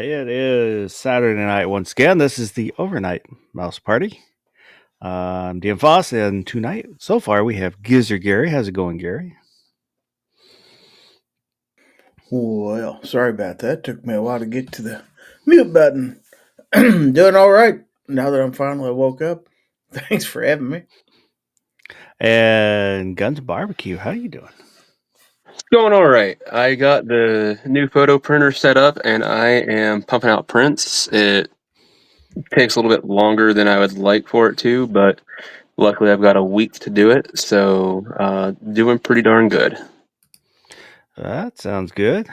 It is Saturday night once again. This is the Overnight Mouse Party. I'm Dan Foss, and tonight, so far, we have Gizzard Gary. How's it going, Gary? Well, sorry about that. Took me a while to get to the mute button. Doing all right now that I'm finally woke up. Thanks for having me. And Guns Barbecue, how are you doing? It's going all right. I got the new photo printer set up, and I am pumping out prints. It takes a little bit longer than I would like for it to, but luckily I've got a week to do it, so doing pretty darn good. That sounds good.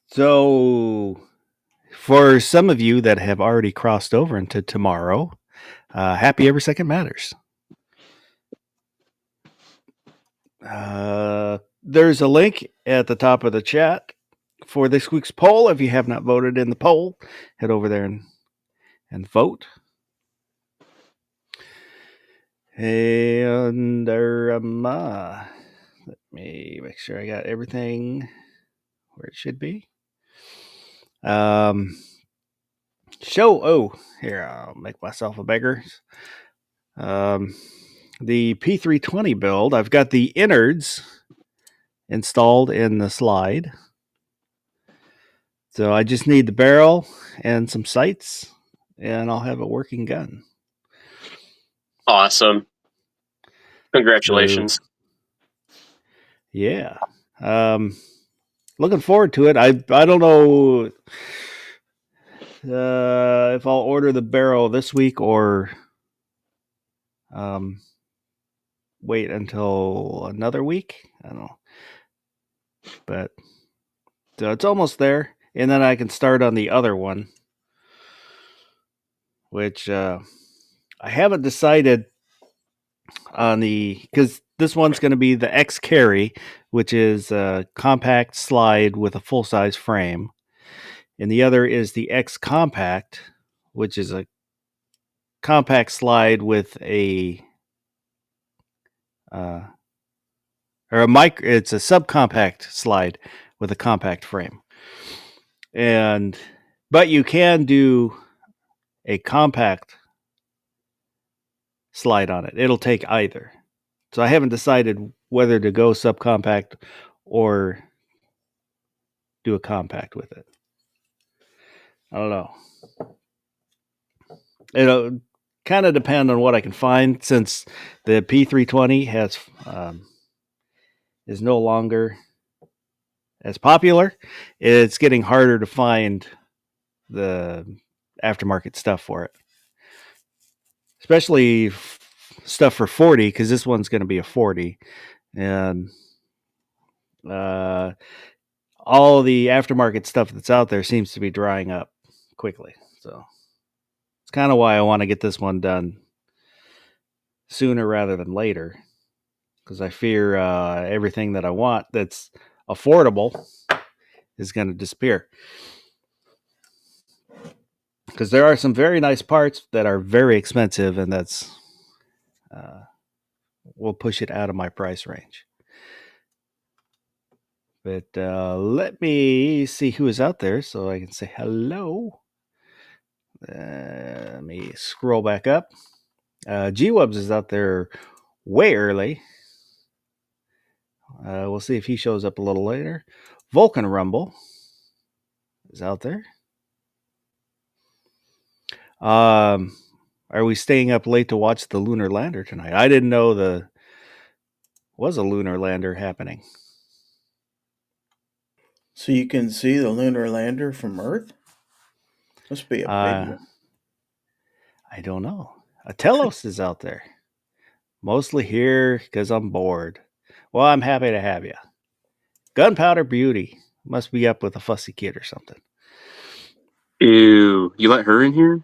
So, for some of you that have already crossed over into tomorrow, happy Every Second Matters. There's a link at the top of the chat for this week's poll. If you have not voted in the poll, head over there and vote. And let me make sure I got everything where it should be. Here, I'll make myself a beggar. The P320 build, I've got the innards installed in the slide. So I just need the barrel and some sights, and I'll have a working gun. Awesome. Congratulations. Yeah. Looking forward to it. I don't know if I'll order the barrel this week or wait until another week. I don't know. But so it's almost there. And then I can start on the other one, which I haven't decided on because this one's going to be the X Carry, which is a compact slide with a full-size frame. And the other is the X Compact, which is a compact slide with it's a subcompact slide with a compact frame. But you can do a compact slide on it. It'll take either. So I haven't decided whether to go subcompact or do a compact with it. I don't know. It'll kind of depend on what I can find, since the P320 is no longer as popular. It's getting harder to find the aftermarket stuff for it, especially stuff for 40, because this one's going to be a 40, and all the aftermarket stuff that's out there seems to be drying up quickly. So it's kind of why I want to get this one done sooner rather than later, because I fear everything that I want that's affordable is going to disappear. Because there are some very nice parts that are very expensive, and that's will push it out of my price range. But let me see who is out there so I can say hello. Let me scroll back up. G-Wubs is out there way early. We'll see if he shows up a little later. Vulcan Rumble is out there. Are we staying up late to watch the lunar lander tonight? I didn't know was a lunar lander happening. So you can see the lunar lander from Earth? Must be a big one. I don't know. Atelos is out there. Mostly here because I'm bored. Well, I'm happy to have you. Gunpowder Beauty must be up with a fussy kid or something. Ew, you let her in here?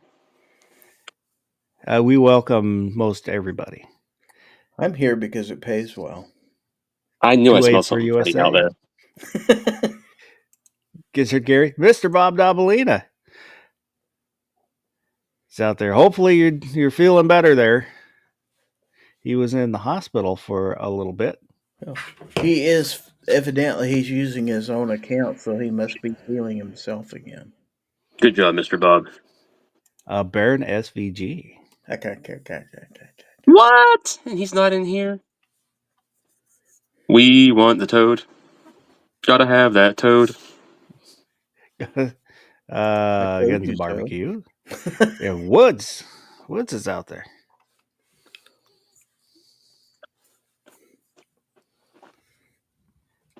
We welcome most everybody. I'm here because it pays well. I knew I 2-8 smelled for something funny USA. out there. Gizzard Gary, Mr. Bob Dabalina. He's out there. Hopefully you're feeling better there. He was in the hospital for a little bit. Well, he is evidently he's using his own account, so he must be healing himself again. Good job, Mr. Bob. Baron SVG. What? And he's not in here? We want the toad. Gotta have that toad. told Guns you and so. Barbecue. Yeah, Woods. Woods is out there.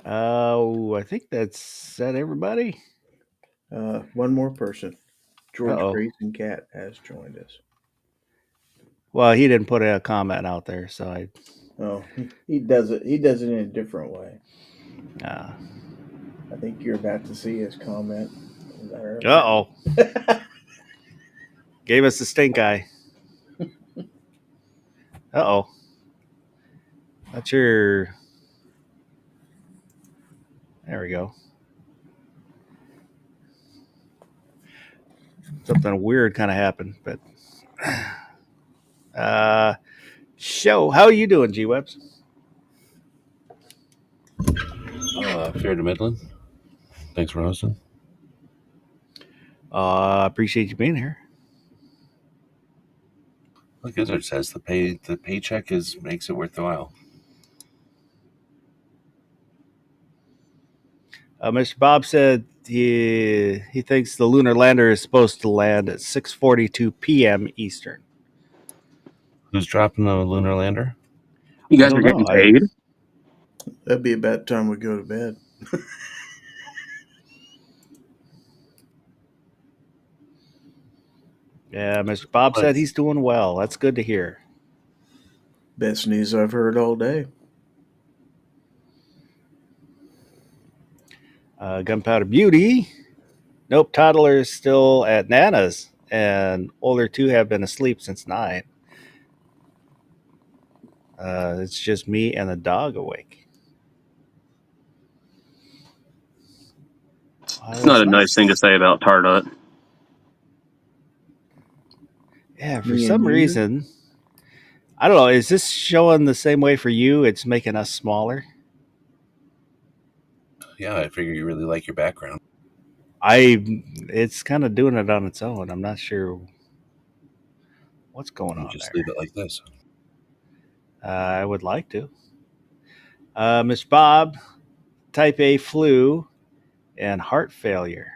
I think that's everybody. One more person. George Uh-oh. Grayson Cat has joined us. Well, he didn't put a comment out there, so I. Oh, he does it. He does it in a different way. Uh I think you're about to see his comment. oh. Gave us the stink eye. Uh-oh. Not sure. There we go. Something weird kind of happened, but show. How are you doing, G-Webs? Fair to Midland. Thanks for hosting. Appreciate you being here. Like Gizzard says, the paycheck makes it worth the while. Mr. Bob said he thinks the lunar lander is supposed to land at 6:42 p.m. Eastern. Who's dropping the lunar lander? You guys are getting paid? That'd be about time we go to bed. Yeah, Mr. Bob said he's doing well. That's good to hear. Best news I've heard all day. Gunpowder Beauty. Nope, toddler is still at Nana's, and older two have been asleep since 9. It's just me and the dog awake. It's not a nice thing to say about Tardot. Yeah, for some reason, I don't know. Is this showing the same way for you? It's making us smaller. Yeah, I figure you really like your background. It's kind of doing it on its own. I'm not sure what's going on just there. leave it like this. I would like to. Miss Bob, type A flu and heart failure.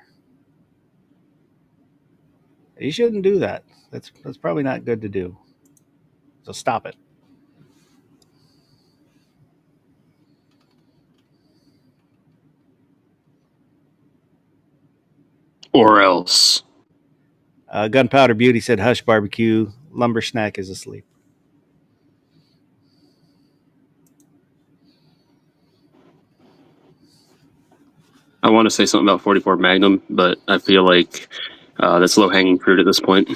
You shouldn't do that. That's probably not good to do. So stop it. Or else. Gunpowder Beauty said, "Hush, barbecue. Lumber Snack is asleep." I want to say something about 44 Magnum, but I feel like that's low-hanging fruit at this point.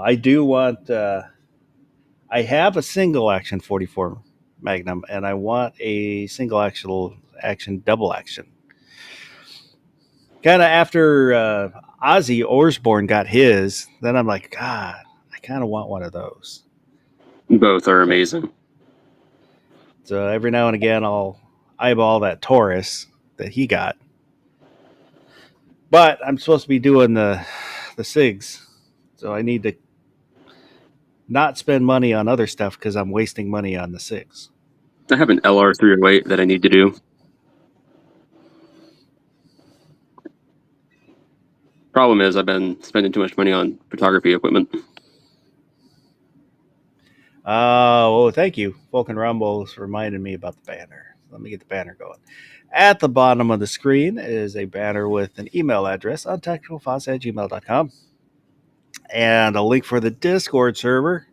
I do want... I have a single action 44 Magnum, and I want a single action double action. Kind of after Ozzy Osbourne got his, then I'm like, God, I kind of want one of those. Both are amazing. So every now and again, I'll eyeball that Taurus that he got. But I'm supposed to be doing the SIGs, so I need to not spend money on other stuff because I'm wasting money on the SIGs. I have an LR308 that I need to do. Problem is, I've been spending too much money on photography equipment. Oh, thank you. Vulcan Rumbles reminded me about the banner. Let me get the banner going. At the bottom of the screen is a banner with an email address, untechnicalfoss@gmail.com, and a link for the Discord server.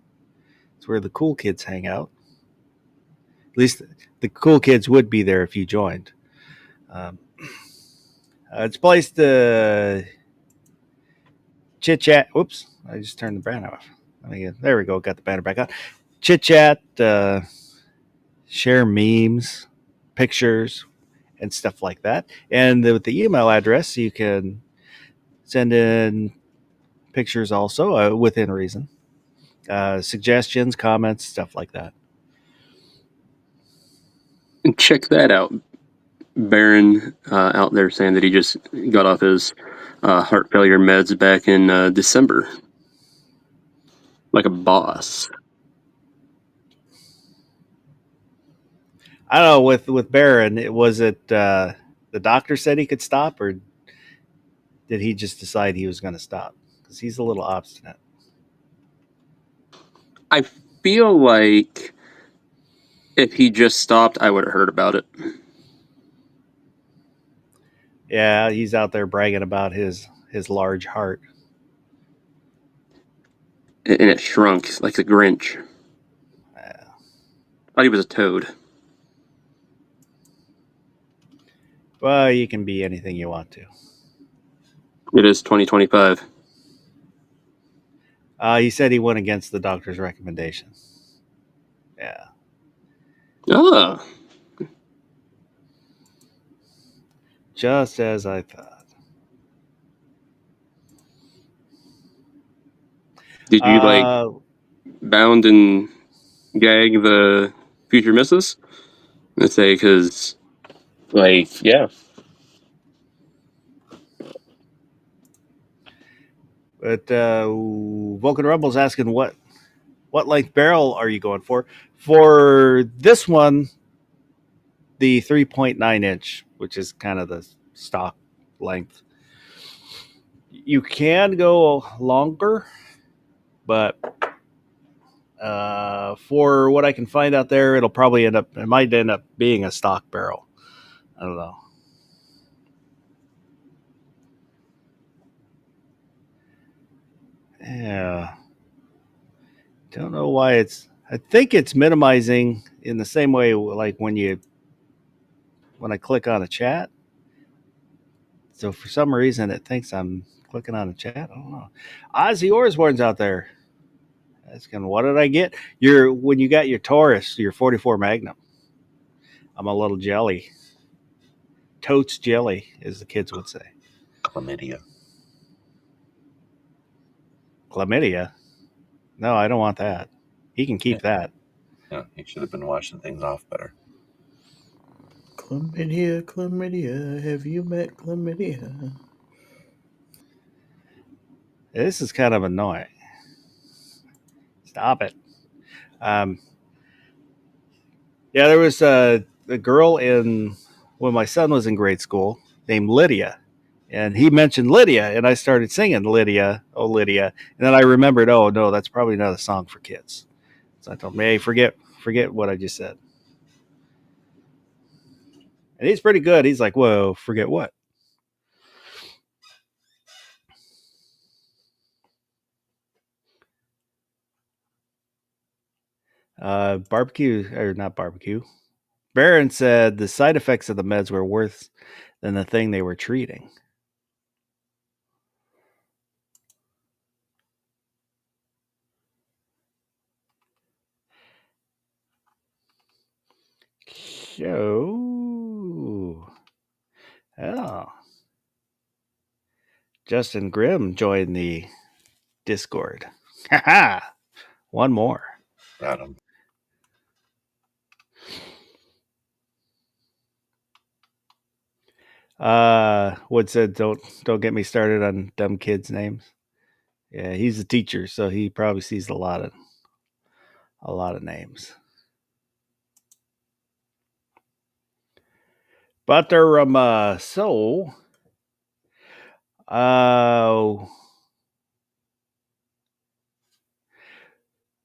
It's where the cool kids hang out. At least the cool kids would be there if you joined. It's placed to chit chat. Whoops, I just turned the banner off. There we go. Got the banner back on. Chit chat, share memes, pictures, and stuff like that. And with the email address, you can send in pictures also within reason, suggestions, comments, stuff like that. And check that out. Baron out there saying that he just got off his heart failure meds back in December. Like a boss. I don't know, with Baron, was it the doctor said he could stop, or did he just decide he was going to stop? Because he's a little obstinate. I feel like if he just stopped, I would have heard about it. Yeah, he's out there bragging about his large heart. And it shrunk like the Grinch. Thought he was a toad. Well, you can be anything you want to. It is 2025. He said he went against the doctor's recommendation. Yeah. Ah. Just as I thought. Did you bound and gag the future missus? Let's say, because, yeah. But Vulcan Rumble's asking what length barrel are you going for? For this one, the 3.9 inch, which is kind of the stock length. You can go longer, but for what I can find out there, it might end up being a stock barrel. I don't know. Yeah. Don't know why I think it's minimizing in the same way like when I click on a chat. So for some reason it thinks I'm clicking on a chat. I don't know. Ozzy Osbourne's out there. Asking, what did I get? When you got your Taurus, your 44 Magnum. I'm a little jelly. Totes jelly, as the kids would say. Chlamydia. Chlamydia? No, I don't want that. He can keep that. Yeah, he should have been washing things off better. Chlamydia, chlamydia, have you met chlamydia? This is kind of annoying. Stop it. Yeah, there was a girl when my son was in grade school named Lydia. And he mentioned Lydia, and I started singing Lydia, oh Lydia. And then I remembered, oh no, that's probably not a song for kids. So I told him, hey, forget what I just said. And he's pretty good. He's like, whoa, forget what? Barbecue, or not barbecue. Baron said the side effects of the meds were worse than the thing they were treating. So, oh. Justin Grimm joined the Discord. Haha. One more. Got him. Wood said, "Don't get me started on dumb kids' names." Yeah, he's a teacher, so he probably sees a lot of names. But so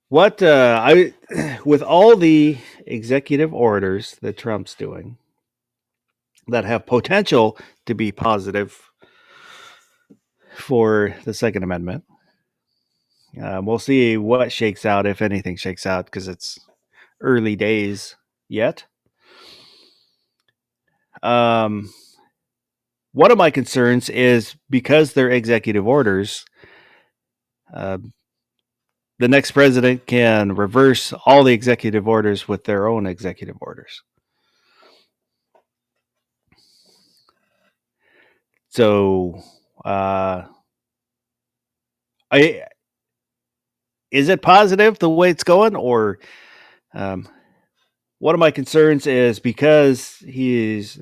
what I with all the executive orders that Trump's doing that have potential to be positive for the Second Amendment. We'll see what shakes out, if anything shakes out, because it's early days yet. One of my concerns is because they're executive orders, the next president can reverse all the executive orders with their own executive orders. So, is it positive the way it's going, or one of my concerns is because he's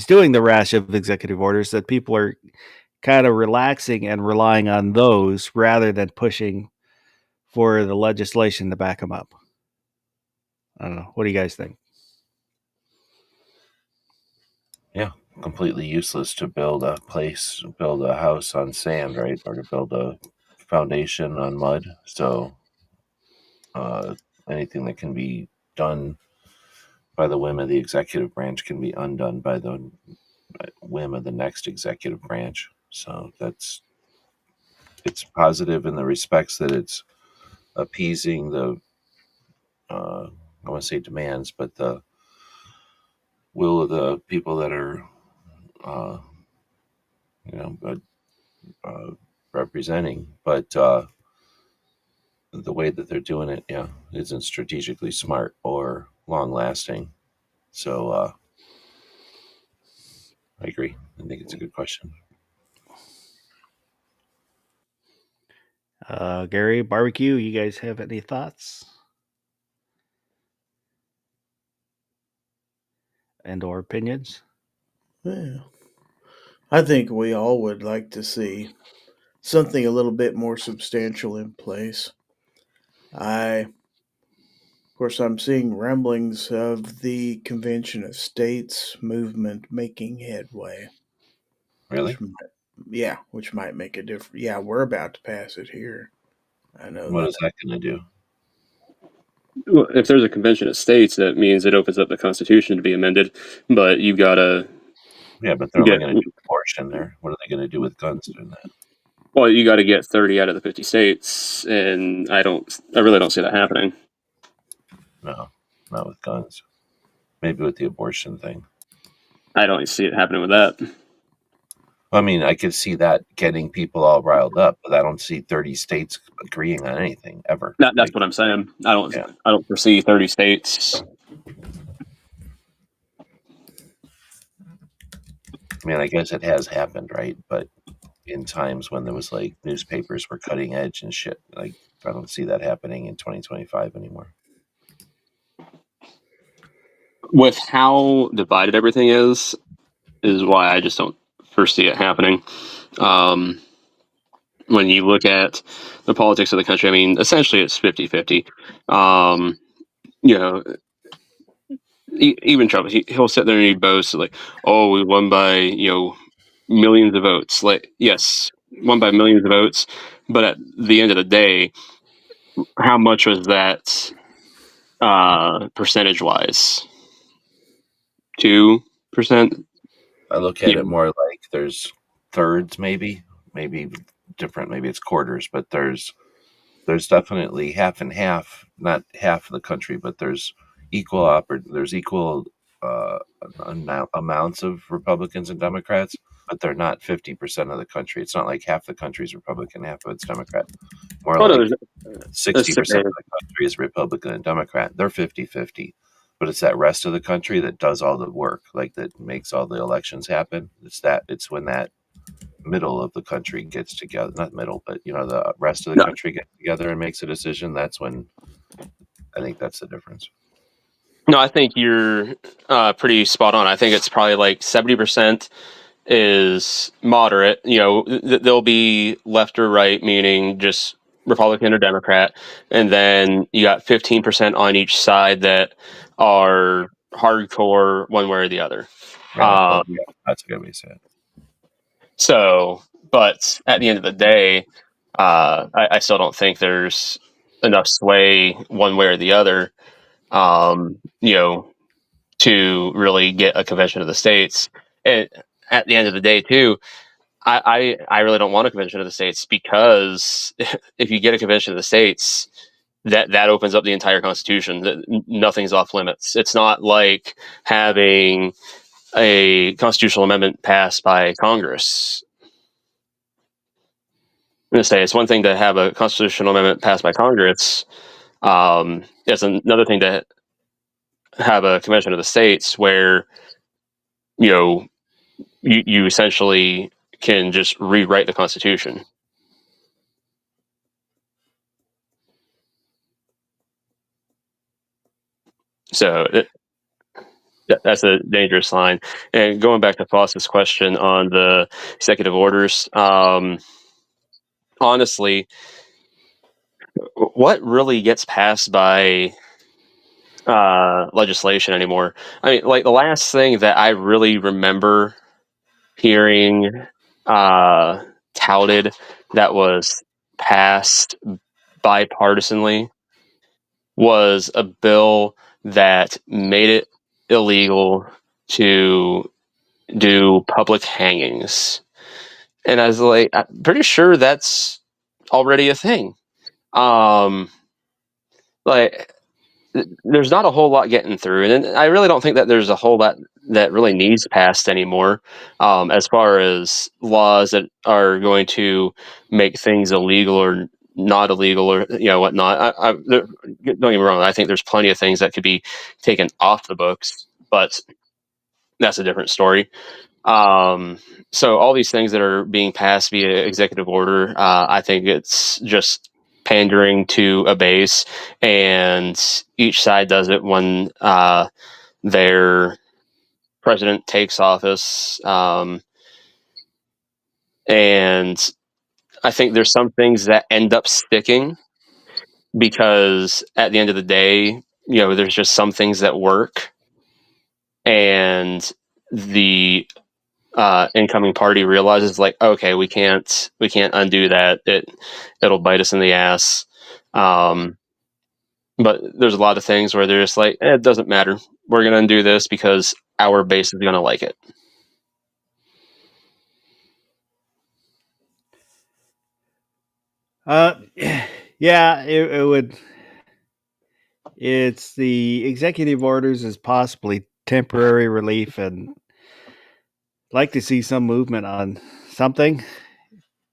doing the rash of executive orders that people are kind of relaxing and relying on those rather than pushing for the legislation to back them up. I don't know. What do you guys think? Yeah, completely useless to build a house on sand, right? Or to build a foundation on mud. So anything that can be done by the whim of the executive branch can be undone by the whim of the next executive branch. So it's positive in the respects that it's appeasing the I want to say demands, but the will of the people that are representing. But the way that they're doing it, isn't strategically smart or long lasting. So I agree. I think it's a good question. Gary, barbecue, you guys have any thoughts and or opinions? Yeah. I think we all would like to see something a little bit more substantial in place. Of course, I'm seeing ramblings of the Convention of States movement making headway. Really? Which might make a difference. Yeah, we're about to pass it here. I know What that. is that going to do? Well, if there's a convention of states, that means it opens up the Constitution to be amended. But you've got to Yeah, but they're only get going to do abortion there. What are they going to do with guns doing that? well, you got to get 30 out of the 50 states, and I really don't see that happening. No, not with guns. Maybe with the abortion thing. I don't see it happening with that. I mean, I could see that getting people all riled up, but I don't see 30 states agreeing on anything ever. That's what I'm saying. I don't foresee 30 states. I mean, I guess it has happened, right? But in times when there was like newspapers were cutting edge and shit, like I don't see that happening in 2025 anymore. With how divided everything is why I just don't foresee it happening. When you look at the politics of the country, I mean, essentially it's 50-50. Even Trump, he'll sit there and he boasts like, "Oh, we won by millions of votes." Like, yes, won by millions of votes, but at the end of the day, how much was that percentage-wise? 2%. I look at it more like there's thirds, maybe different, maybe it's quarters, but there's definitely half and half, not half of the country, but there's equal amounts of Republicans and Democrats, but they're not 50% of the country. It's not like half the country's Republican, half of it's Democrat. More like 60% of the country is Republican and Democrat. They're 50-50. But it's that rest of the country that does all the work, like that makes all the elections happen. It's when that middle of the country gets together, not middle, but the rest of the country gets together and makes a decision. That's when I think that's the difference. No, I think you're pretty spot on. I think it's probably like 70% is moderate. There'll be left or right, meaning just Republican or Democrat, and then you got 15% on each side that are hardcore one way or the other. Yeah, that's a good way to say it. So, but at the end of the day, I still don't think there's enough sway one way or the other, to really get a convention of the states. And at the end of the day, too, I really don't want a convention of the states, because if you get a convention of the states, that opens up the entire constitution. Nothing's off limits. It's not like having a constitutional amendment passed by Congress. I'm going to say it's one thing to have a constitutional amendment passed by Congress. It's another thing to have a convention of the states where you essentially can just rewrite the Constitution. So that's a dangerous line. And going back to Foss's question on the executive orders, honestly, what really gets passed by legislation anymore? I mean, like the last thing that I really remember hearing touted that was passed bipartisanly was a bill that made it illegal to do public hangings. And I was like, I'm pretty sure that's already a thing. Like, there's not a whole lot getting through, and I really don't think that there's a whole lot that really needs passed anymore, as far as laws that are going to make things illegal or not illegal or whatnot. Don't get me wrong. I think there's plenty of things that could be taken off the books, but that's a different story. So all these things that are being passed via executive order, I think it's just pandering to a base, and each side does it when their president takes office. And I think there's some things that end up sticking because at the end of the day, there's just some things that work, and the incoming party realizes, like, okay, we can't undo that. It'll bite us in the ass. But there's a lot of things where they're just like, it doesn't matter. We're going to undo this because our base is going to like it. Yeah, it would. It's the executive orders is possibly temporary relief, and like to see some movement on something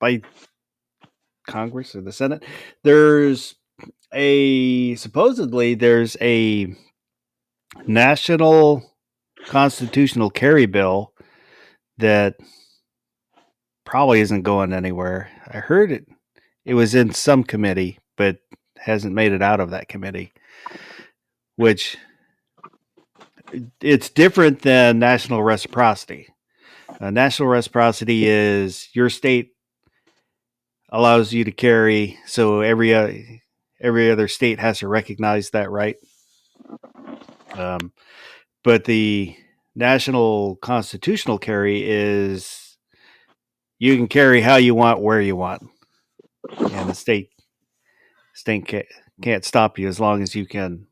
by Congress or the Senate. Supposedly there's a national constitutional carry bill that probably isn't going anywhere. I heard it was in some committee, but hasn't made it out of that committee, which it's different than national reciprocity. National reciprocity is your state allows you to carry, so every other state has to recognize that right. But the national constitutional carry is you can carry how you want, where you want, and the state can't stop you as long as you can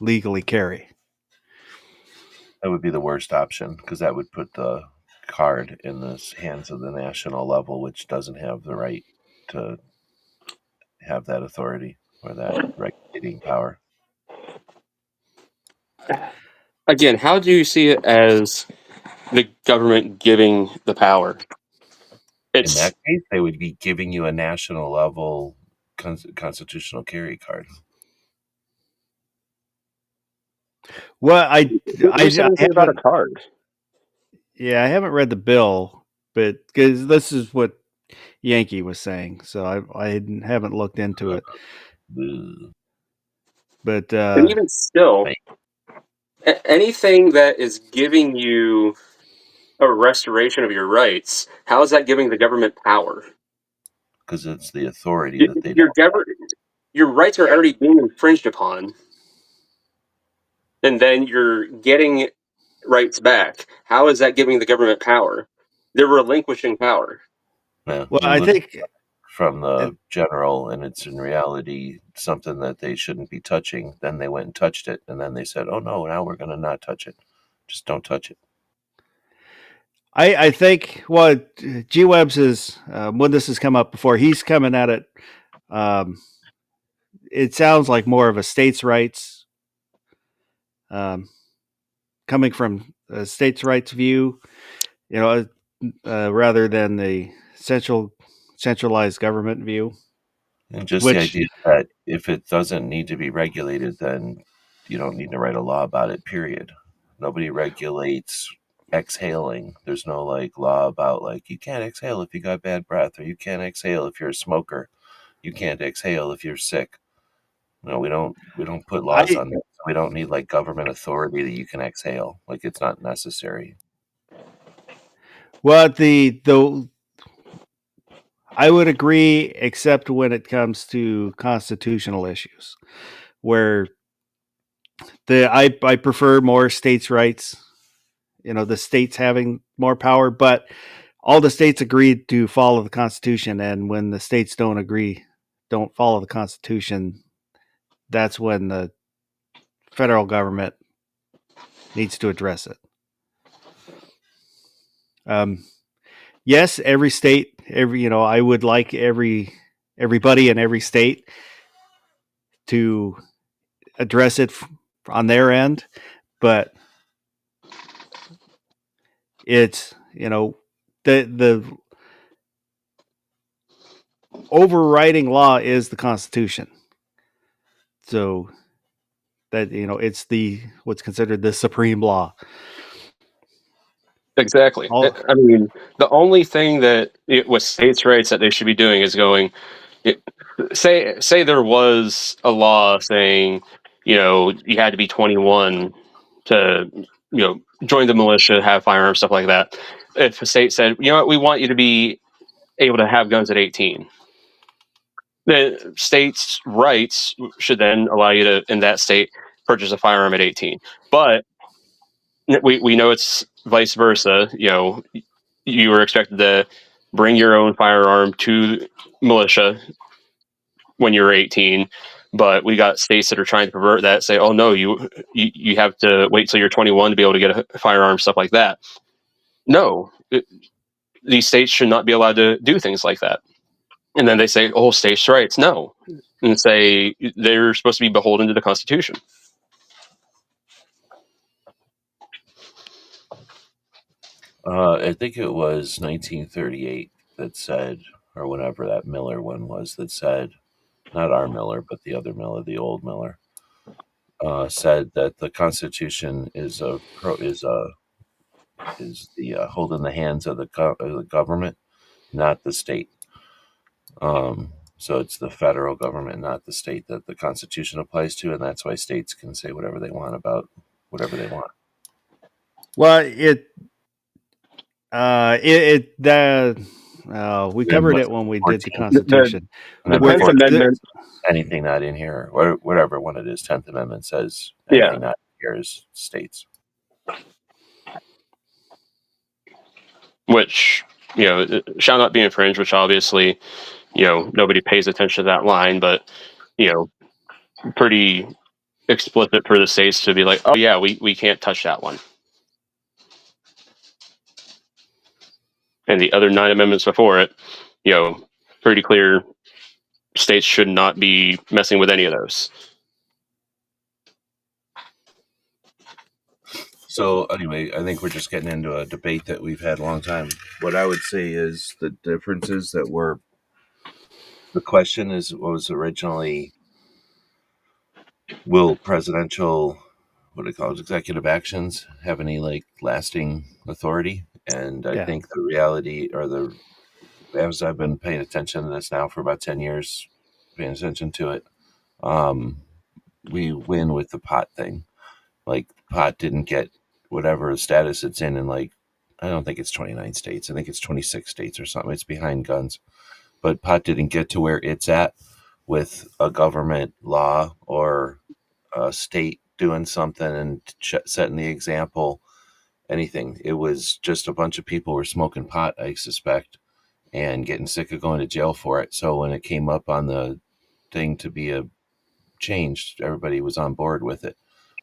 legally carry. That would be the worst option, because that would put the card in the hands of the national level, which doesn't have the right to have that authority or that regulating power. Again, how do you see it as the government giving the power? In that case, they would be giving you a national level constitutional carry card. Well, I haven't about a card. Yeah, I haven't read the bill, but because this is what Yankee was saying, so I haven't looked into it. But and even still, anything that is giving you a restoration of your rights, how is that giving the government power? Because it's the authority that they Your don't. your rights are already being infringed upon, and then you're getting rights back. How is that giving the government power? They're relinquishing power. Yeah, Well, you I look think from the general, and it's in reality something that they shouldn't be touching. Then they went and touched it, and then they said, "Oh no, now we're going to not touch it. Just don't touch it." I think what G Webs is when this has come up before, he's coming at it. It sounds like more of a states' rights, coming from a states' rights view, rather than the centralized government view. And just the Which, idea that if it doesn't need to be regulated, then you don't need to write a law about it, period. Nobody regulates exhaling. There's no like law about like you can't exhale if you got bad breath, or you can't exhale if you're a smoker. You can't exhale if you're sick. No, we don't put laws on that. We don't need like government authority that you can exhale. Like it's not necessary. well, the I would agree, except when it comes to constitutional issues, where I prefer more states' rights. The states having more power, but all the states agreed to follow the Constitution, and when the states don't follow the Constitution, that's when the federal government needs to address it. Yes, every state, I would like everybody in every state to address it on their end, but it's the overriding law is the Constitution. So that it's what's considered the supreme law. Exactly. I mean, the only thing that with states' rights that they should be doing is going. Say there was a law saying, you had to be 21 to, join the militia, have firearms, stuff like that. If a state said, you know what, we want you to be able to have guns at 18, the state's rights should then allow you to, in that state, purchase a firearm at 18. But we know it's vice versa. You were expected to bring your own firearm to militia when you're 18, but we got states that are trying to pervert that, say, oh no, you have to wait till you're 21 to be able to get a firearm, stuff like that. No, these states should not be allowed to do things like that. And then they say, oh, states' rights. No, and say they're supposed to be beholden to the Constitution. I think it was 1938 that said, or whatever that Miller one was, that said, not our Miller, but the other Miller, the old Miller, said that the Constitution is the hold in the hands of the government, not the state. So it's the federal government, not the state, that the Constitution applies to, and that's why states can say whatever they want about whatever they want. Well, we covered it when we did the Constitution. The 10th Amendment, anything not in here, or whatever one it is, 10th Amendment says anything not in here is states. Which, shall not be infringed, which obviously, nobody pays attention to that line, but, pretty explicit for the states to be like, oh yeah, we can't touch that one. And the other 9 amendments before it, pretty clear states should not be messing with any of those. So anyway, I think we're just getting into a debate that we've had a long time. What I would say is the differences that were, the question is, what was originally, will presidential, what do they call it, executive actions have any like lasting authority? And I think the reality, or as I've been paying attention to this now for about 10 years, paying attention to it, we win with the pot thing. Like pot didn't get whatever status it's in like, I don't think it's 29 states. I think it's 26 states or something. It's behind guns. But pot didn't get to where it's at with a government law or a state doing something and setting the example, anything. It was just a bunch of people were smoking pot, I suspect, and getting sick of going to jail for it. So when it came up on the thing to be a changed, everybody was on board with it.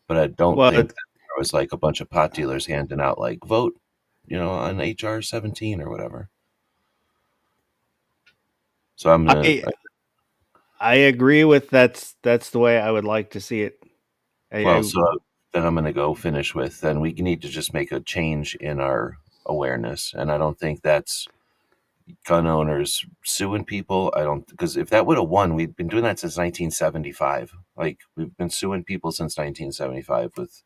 But I don't Well, think that there was like a bunch of pot dealers handing out like vote, on HR 17 or whatever. So I'm gonna. I agree with that's the way I would like to see it. So then I'm gonna go finish with. Then we need to just make a change in our awareness, and I don't think that's gun owners suing people. I don't, because if that would have won, we've been doing that since 1975. Like we've been suing people since 1975 with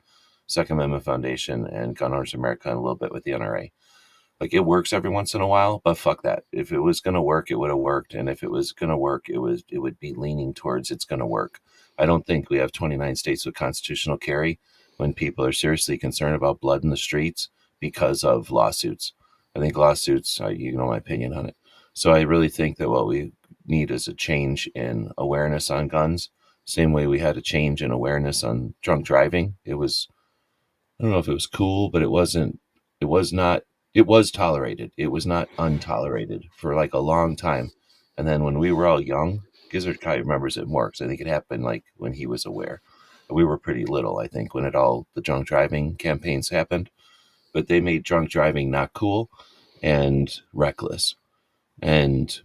Second Amendment Foundation and Gun Owners America and a little bit with the NRA. Like it works every once in a while, but fuck that. If it was going to work, it would have worked, and if it was going to work, it would be leaning towards it's going to work. I don't think we have 29 states with constitutional carry when people are seriously concerned about blood in the streets because of lawsuits. I think lawsuits, you know my opinion on it. So I really think that what we need is a change in awareness on guns. Same way we had a change in awareness on drunk driving. It was, I don't know if it was cool, but it wasn't, it was not, it was tolerated. It was not untolerated for like a long time. And then when we were all young, Gizzard Kai remembers it more because I think it happened like when he was aware. We were pretty little, I think, when the drunk driving campaigns happened. But they made drunk driving not cool and reckless. And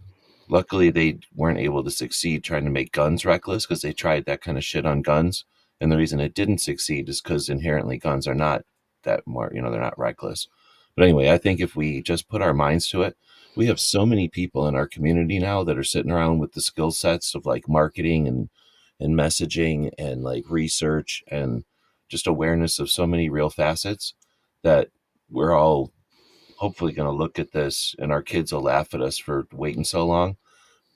luckily, they weren't able to succeed trying to make guns reckless because they tried that kind of shit on guns. And the reason it didn't succeed is because inherently guns are not that more, they're not reckless. But anyway, I think if we just put our minds to it, we have so many people in our community now that are sitting around with the skill sets of like marketing and messaging and like research and just awareness of so many real facets that we're all hopefully going to look at this and our kids will laugh at us for waiting so long.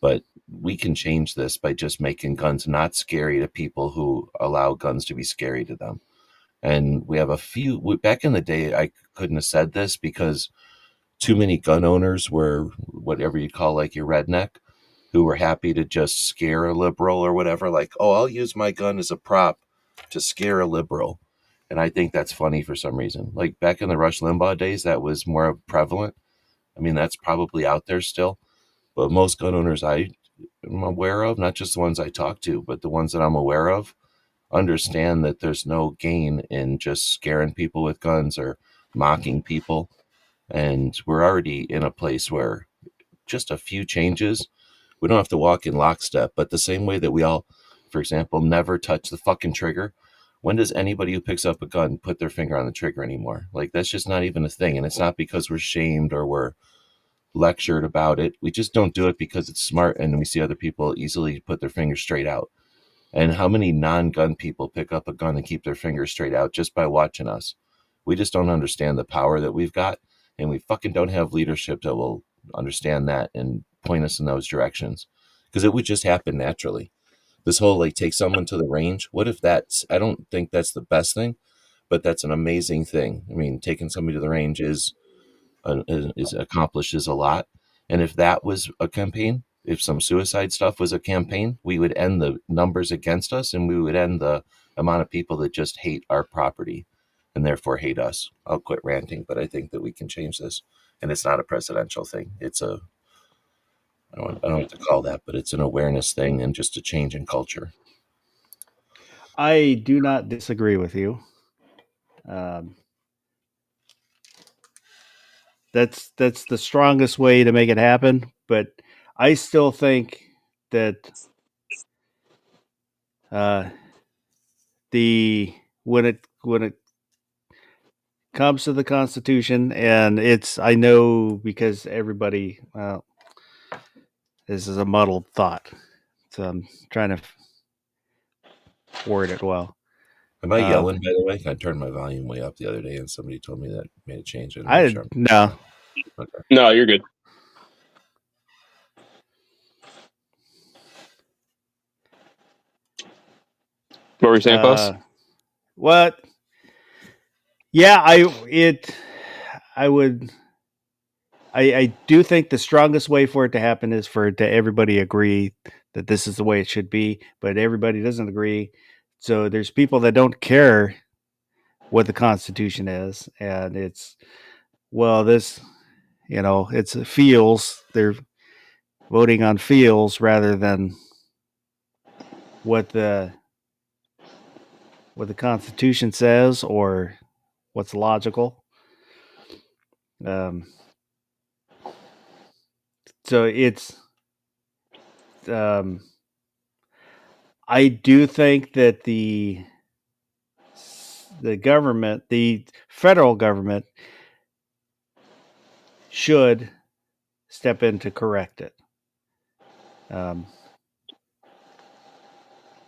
But we can change this by just making guns not scary to people who allow guns to be scary to them. And we have a few, back in the day, I couldn't have said this because too many gun owners were whatever you call like your redneck, who were happy to just scare a liberal or whatever. Like, oh, I'll use my gun as a prop to scare a liberal. And I think that's funny for some reason. Like back in the Rush Limbaugh days, that was more prevalent. I mean, that's probably out there still. But most gun owners I am aware of, not just the ones I talk to, but the ones that I'm aware of, understand that there's no gain in just scaring people with guns or mocking people. And we're already in a place where just a few changes, we don't have to walk in lockstep. But the same way that we all, for example, never touch the fucking trigger, when does anybody who picks up a gun put their finger on the trigger anymore? Like, that's just not even a thing. And it's not because we're shamed or we're lectured about it. We just don't do it because it's smart and we see other people easily put their finger straight out. And how many non-gun people pick up a gun and keep their fingers straight out just by watching us? We just don't understand the power that we've got, and we fucking don't have leadership that will understand that and point us in those directions, because it would just happen naturally. This whole like take someone to the range, what if that's, I don't think that's the best thing, but that's an amazing thing. I mean, taking somebody to the range is accomplishes a lot. And if that was a campaign, if some suicide stuff was a campaign, we would end the numbers against us and we would end the amount of people that just hate our property and therefore hate us. I'll quit ranting, but I think that we can change this. And it's not a presidential thing. It's a, I don't know what to call that, but it's an awareness thing and just a change in culture. I do not disagree with you. That's the strongest way to make it happen. But I still think that when it comes to the Constitution, and it's, I know because everybody, this is a muddled thought, so I'm trying to word it well. Am I yelling, by the way? I turned my volume way up the other day and somebody told me that made a change. No. Okay. No, you're good. What were you saying, Post? What? Yeah, I do think the strongest way for it to happen is for everybody agree that this is the way it should be, but everybody doesn't agree. So there's people that don't care what the Constitution is, and it's this, it's feels. They're voting on feels rather than what the Constitution says or what's logical. Um, so it's I do think that the government, the federal government, should step in to correct it.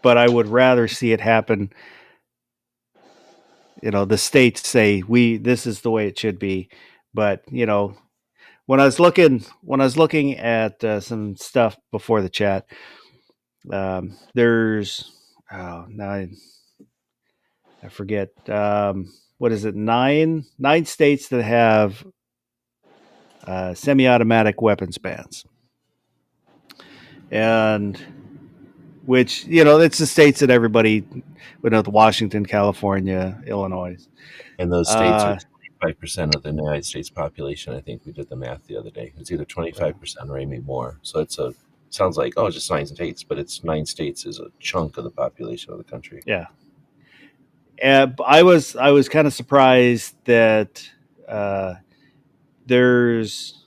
But I would rather see it happen. The states say this is the way it should be, but when I was looking at some stuff before the chat, there's now I forget what is it, nine states that have semi-automatic weapons bans, and which it's the states that everybody would know: Washington, California, Illinois, And those states are 25% of the United States population. I think we did the math the other day. It's either 25% or maybe more. So sounds like just 9 states, but it's 9 states is a chunk of the population of the country. Yeah. I was kind of surprised that there's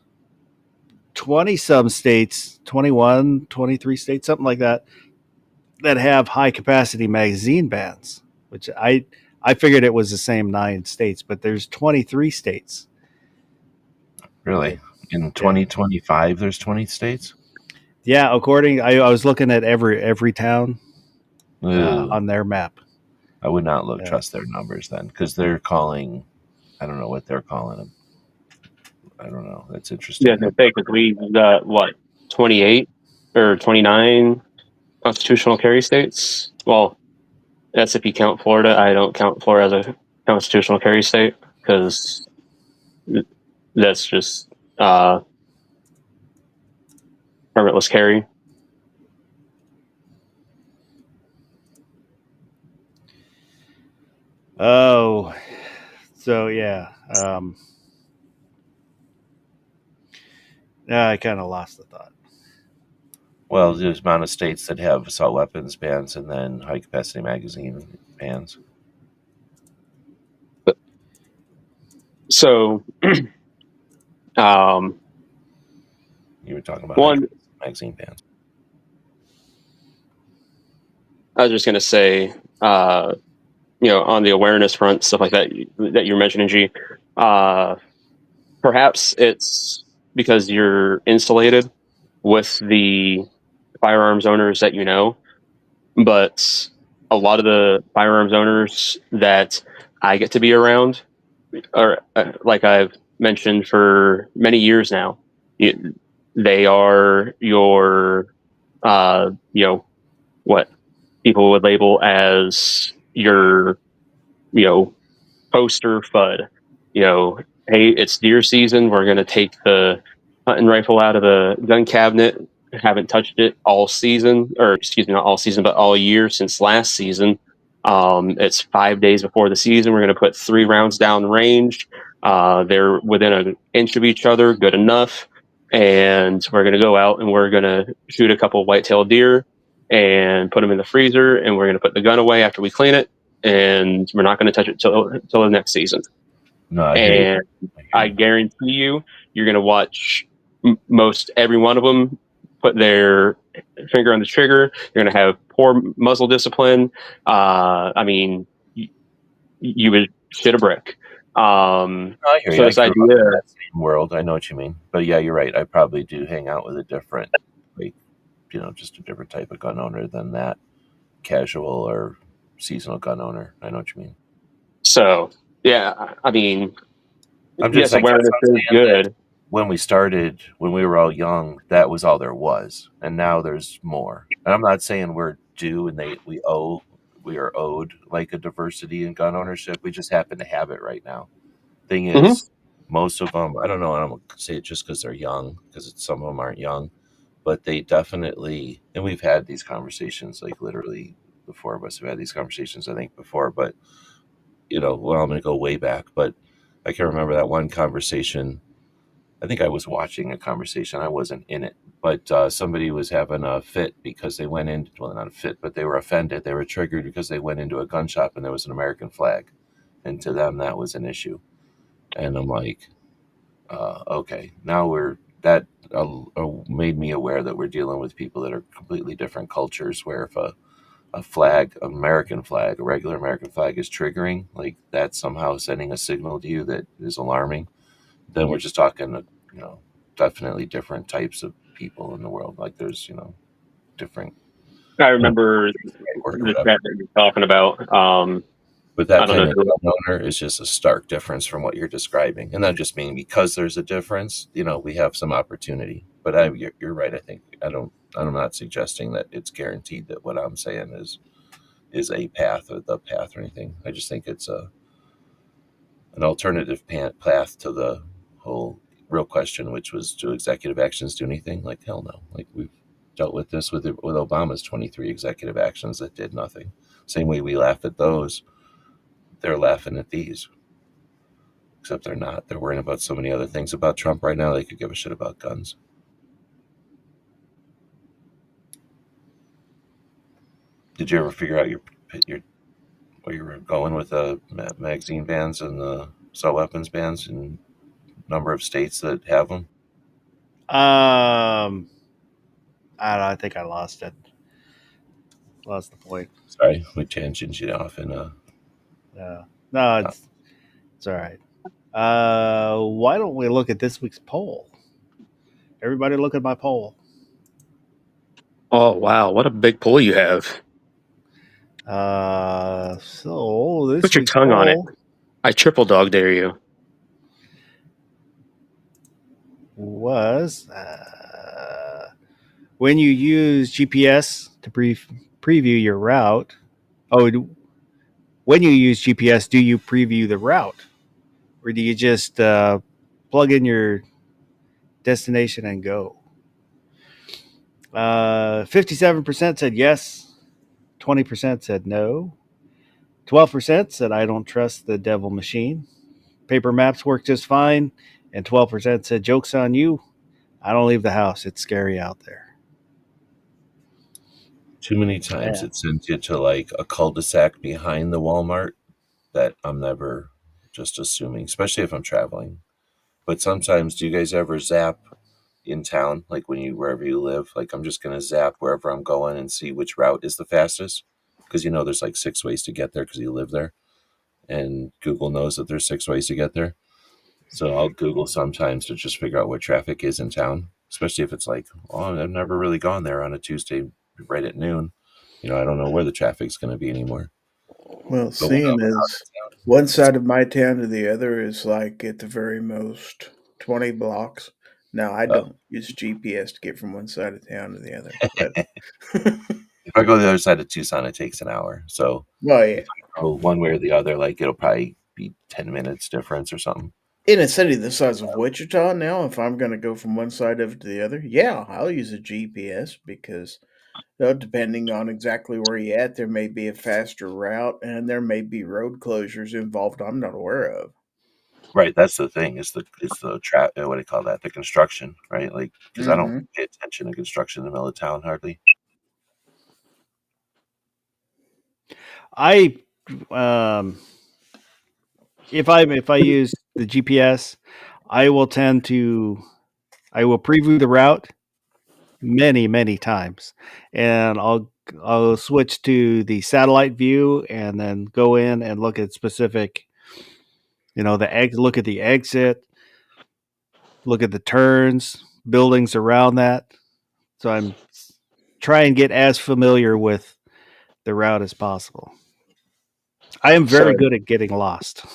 20 some states, 21, 23 states, something like that have high capacity magazine bans, which I figured it was the same 9 states, but there's 23 states. Really? In 2025, there's 20 states? Yeah, according I was looking at every town on their map. I would not trust their numbers then, because they're calling, I don't know what they're calling them. I don't know. That's interesting. Yeah, because we've got 28 or 29 constitutional carry states. Well, that's if you count Florida. I don't count Florida as a constitutional carry state because that's just permitless carry. Oh, so yeah. I kind of lost the thought. Well, there's amount of states that have assault weapons bans and then high capacity magazine bans. So, you were talking about magazine bans. I was just going to say, on the awareness front, stuff like that you're mentioning, G. Perhaps it's because you're insulated with the firearms owners that but a lot of the firearms owners that I get to be around, or like I've mentioned for many years now, they are your, what people would label as your, poster FUD. Hey, it's deer season. We're going to take the hunting rifle out of the gun cabinet. Haven't touched it all season, or excuse me, not all season, but all year since last season. It's 5 days before the season. We're going to put 3 rounds down range. They're within an inch of each other, good enough. And we're going to go out and we're going to shoot a couple white-tailed deer and put them in the freezer. And we're going to put the gun away after we clean it. And we're not going to touch it till the next season. No, I guarantee you're going to watch most every one of them put their finger on the trigger. You're going to have poor muzzle discipline. I mean, you would shit a brick. I hear you. This idea, in that same world, I know what you mean. But yeah, you're right. I probably do hang out with a different, just a different type of gun owner than that casual or seasonal gun owner. I know what you mean. So, yeah, I mean, I'm just saying awareness is good. When we started, when we were all young, that was all there was, and now there's more. And I'm not saying we're due and we we are owed like a diversity in gun ownership. We just happen to have it right now. Thing Mhm. is, most of them, I don't know, I don't say it just because they're young, because some of them aren't young, but they definitely, and we've had these conversations, like literally the four of us have had these conversations, I think, before, but, well, I'm going to go way back, but I can remember that one conversation. I think I was watching a conversation. I wasn't in it, but somebody was having a fit because they went in, well, not a fit, but they were offended. They were triggered because they went into a gun shop and there was an American flag. And to them, that was an issue. And I'm like, okay, now that made me aware that we're dealing with people that are completely different cultures, where if a flag, American flag, a regular American flag is triggering, like that's somehow sending a signal to you that is alarming, then we're just talking, definitely different types of people in the world. Like there's, different. I remember that you're talking about. But that kind of gun owner is just a stark difference from what you're describing. And that just means because there's a difference, we have some opportunity. But you're right. I think I'm not suggesting that it's guaranteed that what I'm saying is a path or the path or anything. I just think it's an alternative path to the whole real question, which was, do executive actions do anything? Like, hell no. Like, we've dealt with this with Obama's 23 executive actions that did nothing. Same way we laugh at those, they're laughing at these. Except they're not. They're worrying about so many other things about Trump right now. They could give a shit about guns. Did you ever figure out where you were going with the magazine bans and the assault weapons bans in a number of states that have them? I don't know. I think I lost it. Lost the point. Sorry, we tangented you off in a. No, it's all right. Why don't we look at this week's poll? Everybody, look at my poll. Oh wow, what a big poll you have! So this Put your week's tongue on it. poll I triple dog dare you. was when you use GPS to preview your route. When you use GPS, do you preview the route, or do you just plug in your destination and go? 57% said yes, 20% said no, 12% said I don't trust the devil machine. Paper maps work just fine, and 12% said joke's on you. I don't leave the house. It's scary out there. Too many times it sends you to like a cul-de-sac behind the Walmart that I'm never just assuming, especially if I'm traveling. But sometimes, do you guys ever zap in town, like wherever you live? Like, I'm just gonna zap wherever I'm going and see which route is the fastest, because there's like 6 ways to get there because you live there, and Google knows that there's 6 ways to get there. So I'll Google sometimes to just figure out what traffic is in town, especially if it's like, oh, I've never really gone there on a Tuesday right at noon. I don't know where the traffic's going to be anymore. Well, seeing as one side of my town to the other is like at the very most 20 blocks. Now, I don't use GPS to get from one side of town to the other. But if I go to the other side of Tucson, it takes an hour. So well, yeah. If I go one way or the other, like it'll probably be 10 minutes difference or something. In a city the size of Wichita now, if I'm going to go from one side of it to the other, yeah, I'll use a GPS because depending on exactly where you're at, there may be a faster route and there may be road closures involved I'm not aware of. Right, that's the thing. It's the what do you call that? The construction, right? Like, because I don't pay attention to construction in the middle of town hardly. If I use the GPS, I will preview the route many times, and I'll switch to the satellite view and then go in and look at specific, look at the exit, look at the turns, buildings around that. So I'm trying to get as familiar with the route as possible. I am very good at getting lost.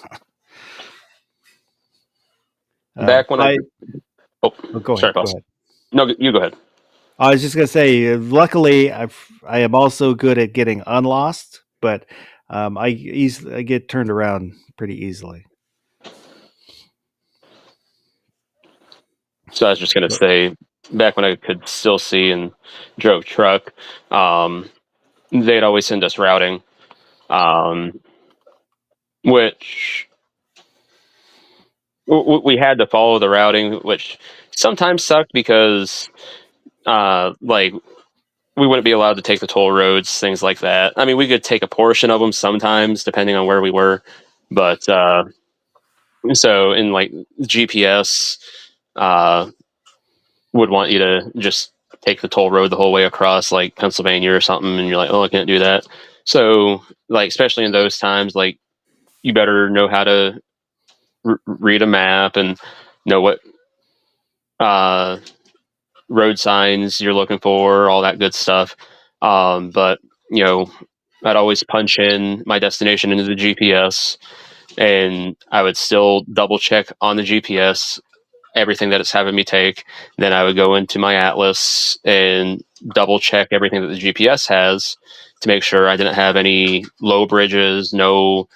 Back when go ahead. No, you go ahead. I was just going to say, luckily, I am also good at getting unlost, but I get turned around pretty easily. So I was just gonna say, back when I could still see and drove truck, they'd always send us routing, which we had to follow the routing, which sometimes sucked because like we wouldn't be allowed to take the toll roads, things like that. I mean, we could take a portion of them sometimes, depending on where we were, but so in like GPS would want you to just take the toll road the whole way across like Pennsylvania or something, and you're like, oh, I can't do that. So like, especially in those times, like you better know how to read a map and know what road signs you're looking for, all that good stuff. But you know, I'd always punch in my destination into the GPS, and I would still double check on the GPS everything that it's having me take. Then I would go into my atlas and double check everything that the GPS has to make sure I didn't have any low bridges, no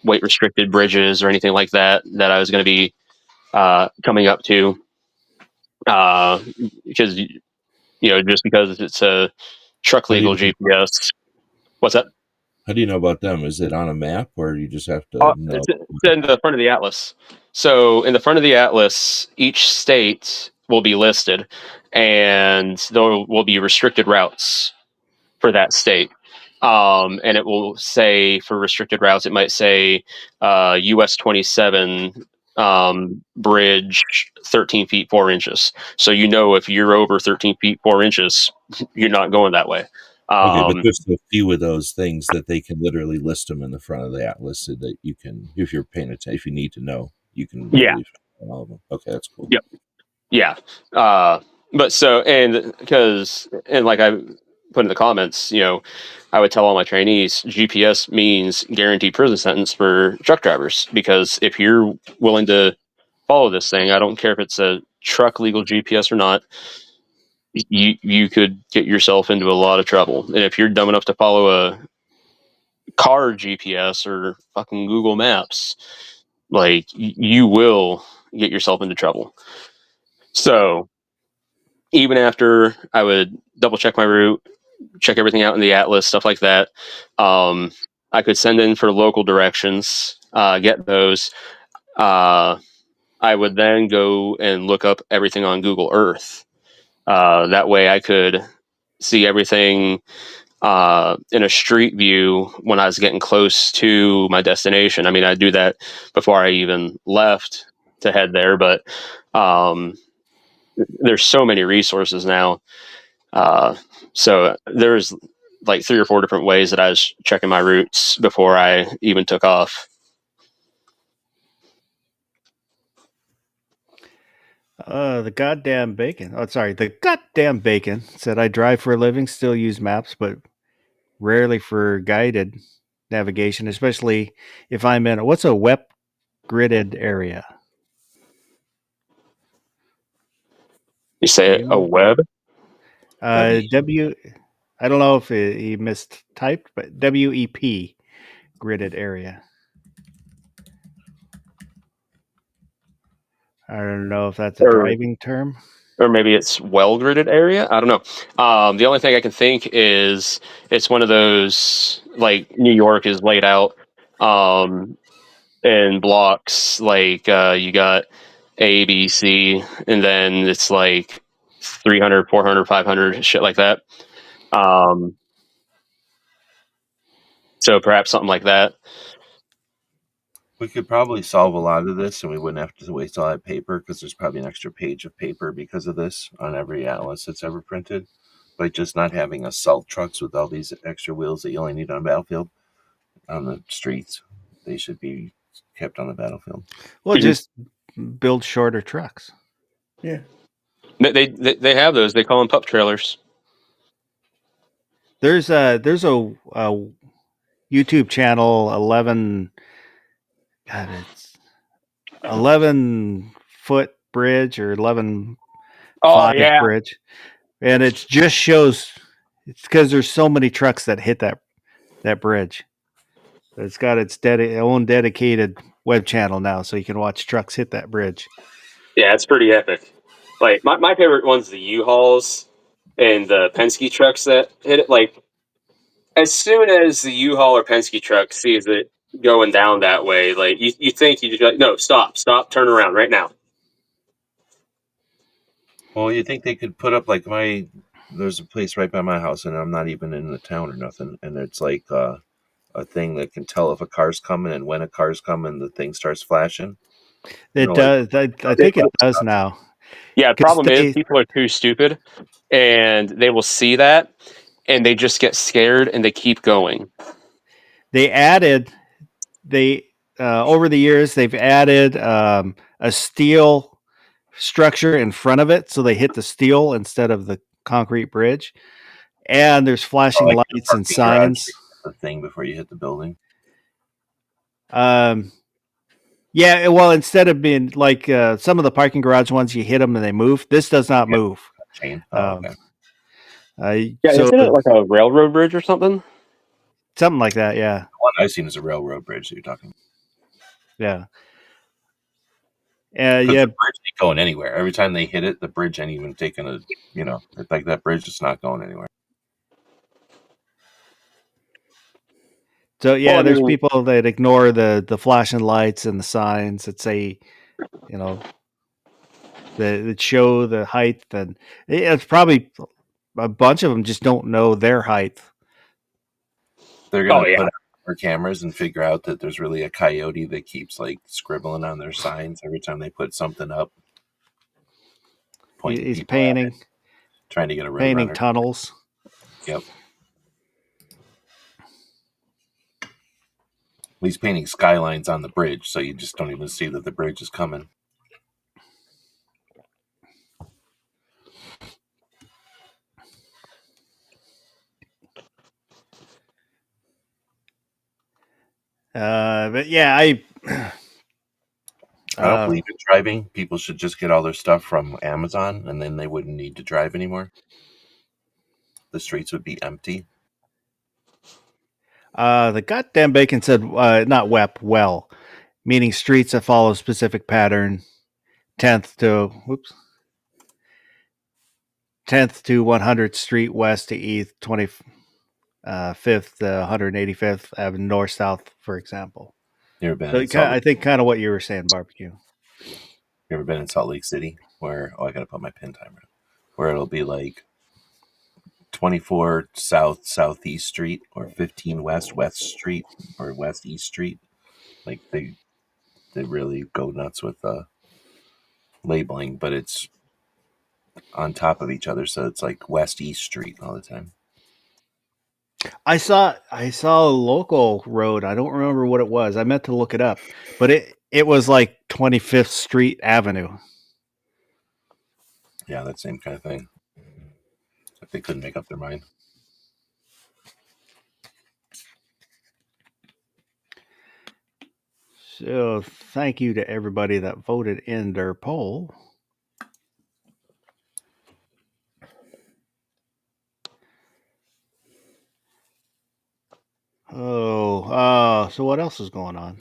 weight restricted bridges or anything like that that I was going to be coming up to. Because just because it's a truck legal GPS. What's that? How do you know about them? Is it on a map, or you just have to know? It's in the front of the atlas. So in the front of the atlas, each state will be listed, and there will be restricted routes for that state. And it will say for restricted routes, it might say US 27 bridge 13 feet 4 inches. So if you're over 13 feet 4 inches, you're not going that way. Okay, but there's a few of those things that they can literally list them in the front of the atlas so that you can, if you're paying attention, if you need to know, you can. Yeah. All of them. Okay, that's cool. Yep. Yeah. But so, and like I put in the comments, I would tell all my trainees, GPS means guaranteed prison sentence for truck drivers, because if you're willing to follow this thing, I don't care if it's a truck legal GPS or not, you could get yourself into a lot of trouble. And if you're dumb enough to follow a car GPS or fucking Google Maps, like you will get yourself into trouble. So even after I would double check my route, check everything out in the atlas, stuff like that, I could send in for local directions, get those. I would then go and look up everything on Google Earth. That way I could see everything in a street view when I was getting close to my destination. I mean, I do that before I even left to head there, but there's so many resources now. So there's like 3 or 4 different ways that I was checking my routes before I even took off. The goddamn bacon. Oh, sorry. The goddamn bacon said, I drive for a living, still use maps, but rarely for guided navigation, especially if I'm in what's a web gridded area? You say a web? I don't know if he mistyped, but WEP gridded area. I don't know if that's a driving term. Or maybe it's well-gridded area. I don't know. The only thing I can think is it's one of those, like New York is laid out in blocks. Like you got A, B, C, and then it's like 300, 400, 500, shit like that. So perhaps something like that. We could probably solve a lot of this, and we wouldn't have to waste all that paper, because there's probably an extra page of paper because of this on every atlas that's ever printed. By just not having assault trucks with all these extra wheels that you only need on a battlefield on the streets, they should be kept on the battlefield. Well, just build shorter trucks. Yeah. They have those. They call them pup trailers. There's a YouTube channel, 11-foot bridge or 11-foot bridge, and it just shows. It's because there's so many trucks that hit that that bridge. It's got its own dedicated web channel now, so you can watch trucks hit that bridge. Yeah, it's pretty epic. Like my favorite one's the U-Hauls and the Penske trucks that hit it. Like as soon as the U-Haul or Penske truck sees it going down that way, like you think you just like, no, stop, turn around right now. Well, you think they could put up like there's a place right by my house, and I'm not even in the town or nothing, and it's like a thing that can tell if a car's coming, and when a car's coming, the thing starts flashing. It does. I think it does now. Yeah, the problem is people are too stupid, and they will see that, and they just get scared, and they keep going. They added, over the years, they've added a steel structure in front of it, so they hit the steel instead of the concrete bridge. And there's flashing lights and signs. The thing before you hit the building. Yeah, well, instead of being like some of the parking garage ones, you hit them and they move. This does not move. Chain. Okay. Isn't it like a railroad bridge or something? Something like that, yeah. The one I've seen is a railroad bridge that you're talking about. Yeah. Yeah. The bridge ain't going anywhere. Every time they hit it, the bridge ain't even taking it's like that bridge is not going anywhere. So yeah, there's people that ignore the flashing lights and the signs that say, that show the height, and it's probably a bunch of them just don't know their height. They're gonna put out their cameras and figure out that there's really a coyote that keeps like scribbling on their signs every time they put something up. He's painting, trying to get a painting tunnels. Yep. He's painting skylines on the bridge, so you just don't even see that the bridge is coming. But yeah, I don't believe in driving. People should just get all their stuff from Amazon, and then they wouldn't need to drive anymore. The streets would be empty. The goddamn bacon said not well, meaning streets that follow a specific pattern. 10th to 100th Street west to east, 25th to 185th Avenue north south, for example. You ever been? I think kind of what you were saying, barbecue. You ever been in Salt Lake City where I gotta put my pin timer, where it'll be like 24 southeast street or 15 west street or west east street. Like they really go nuts with labeling, but it's on top of each other, so it's like west east street all the time. I saw a local road. I don't remember what it was. I meant to look it up, but it was like 25th Street Avenue. Yeah, that same kind of thing. If they couldn't make up their mind. So thank you to everybody that voted in their poll. So what else is going on?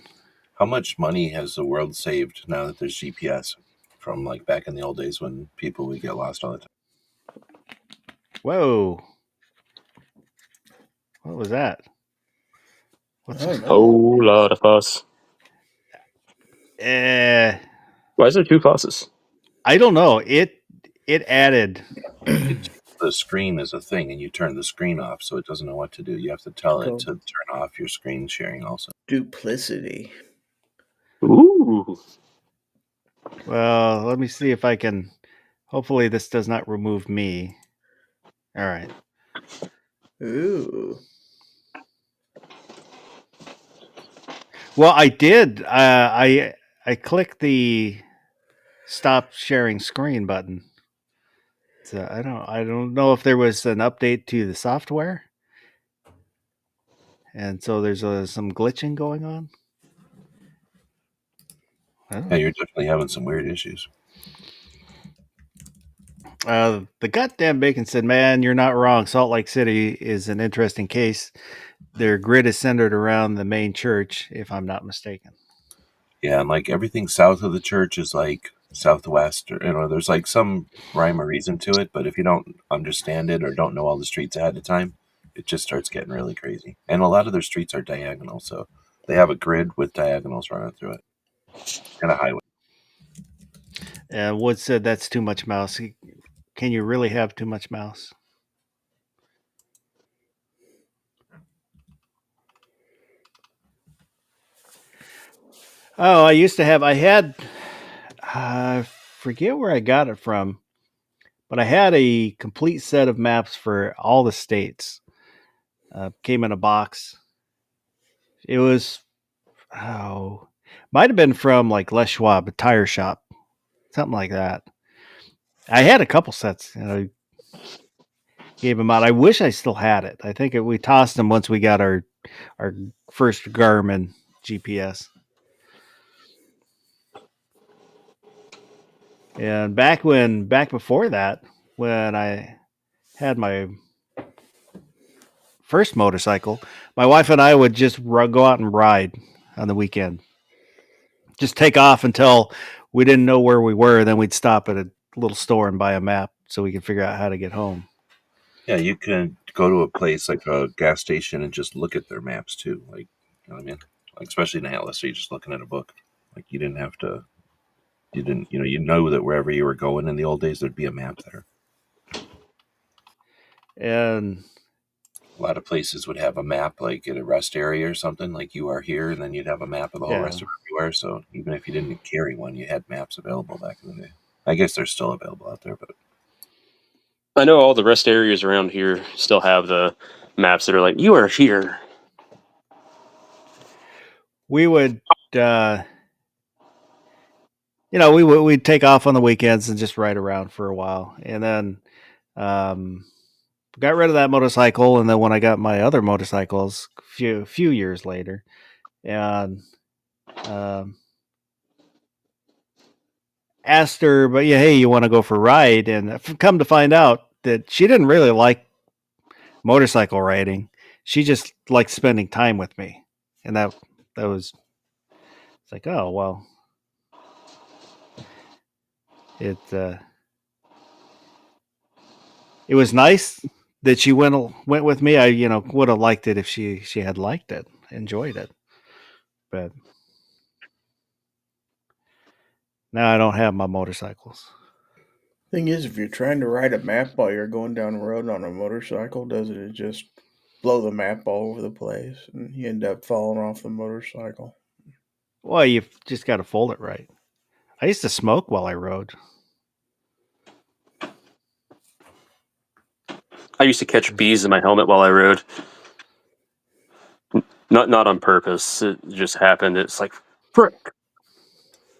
How much money has the world saved now that there's GPS from like back in the old days when people would get lost all the time? Whoa. What was that? What's a whole lot of fuss? Why is there two fusses? I don't know. It added. The screen is a thing, and you turn the screen off, so it doesn't know what to do. You have to tell it to turn off your screen sharing also. Duplicity. Ooh. Well, let me see if I can. Hopefully, this does not remove me. All right. Ooh. Well, I did. I clicked the stop sharing screen button. So I don't know if there was an update to the software, and so there's some glitching going on. Yeah, you're definitely having some weird issues. The goddamn bacon said, "Man, you're not wrong. Salt Lake City is an interesting case. their grid is centered around the main church, if I'm not mistaken. Yeah, and like everything south of the church is like southwest, or there's like some rhyme or reason to it, but if you don't understand it or don't know all the streets ahead of time, it just starts getting really crazy. And a lot of their streets are diagonal, so they have a grid with diagonals running through it, and a highway. Wood said that's too much mouse. Can you really have too much mouse? Oh, I forget where I got it from, but I had a complete set of maps for all the states. Came in a box. It was, might have been from like Les Schwab, a tire shop, something like that. I had a couple sets, gave them out. I wish I still had it. I think we tossed them once we got our first Garmin GPS. And back before that, when I had my first motorcycle, my wife and I would just go out and ride on the weekend. Just take off until we didn't know where we were. Then we'd stop at a little store and buy a map so we could figure out how to get home. Yeah, you can go to a place like a gas station and just look at their maps too. Like, you know what I mean? Like, especially in Atlas, so you're just looking at a book. Like, you didn't have to. You didn't. You know that wherever you were going in the old days, there'd be a map there. And a lot of places would have a map, like at a rest area or something, like you are here, and then you'd have a map of the whole rest of everywhere. So even if you didn't carry one, you had maps available back in the day. I guess they're still available out there, but I know all the rest areas around here still have the maps that are like, you are here. We would, we'd take off on the weekends and just ride around for a while. And then got rid of that motorcycle. And then when I got my other motorcycles a few years later, and asked her, but yeah, hey, you want to go for a ride? And come to find out that she didn't really like motorcycle riding. She just liked spending time with me. And that was, it's like, oh, well, it was nice that she went with me. I would have liked it if she had liked it, enjoyed it, but now I don't have my motorcycles. Thing is, if you're trying to write a map while you're going down the road on a motorcycle, doesn't it just blow the map all over the place and you end up falling off the motorcycle? Well, you've just got to fold it right. I used to smoke while I rode. I used to catch bees in my helmet while I rode. Not on purpose. It just happened. It's like, frick.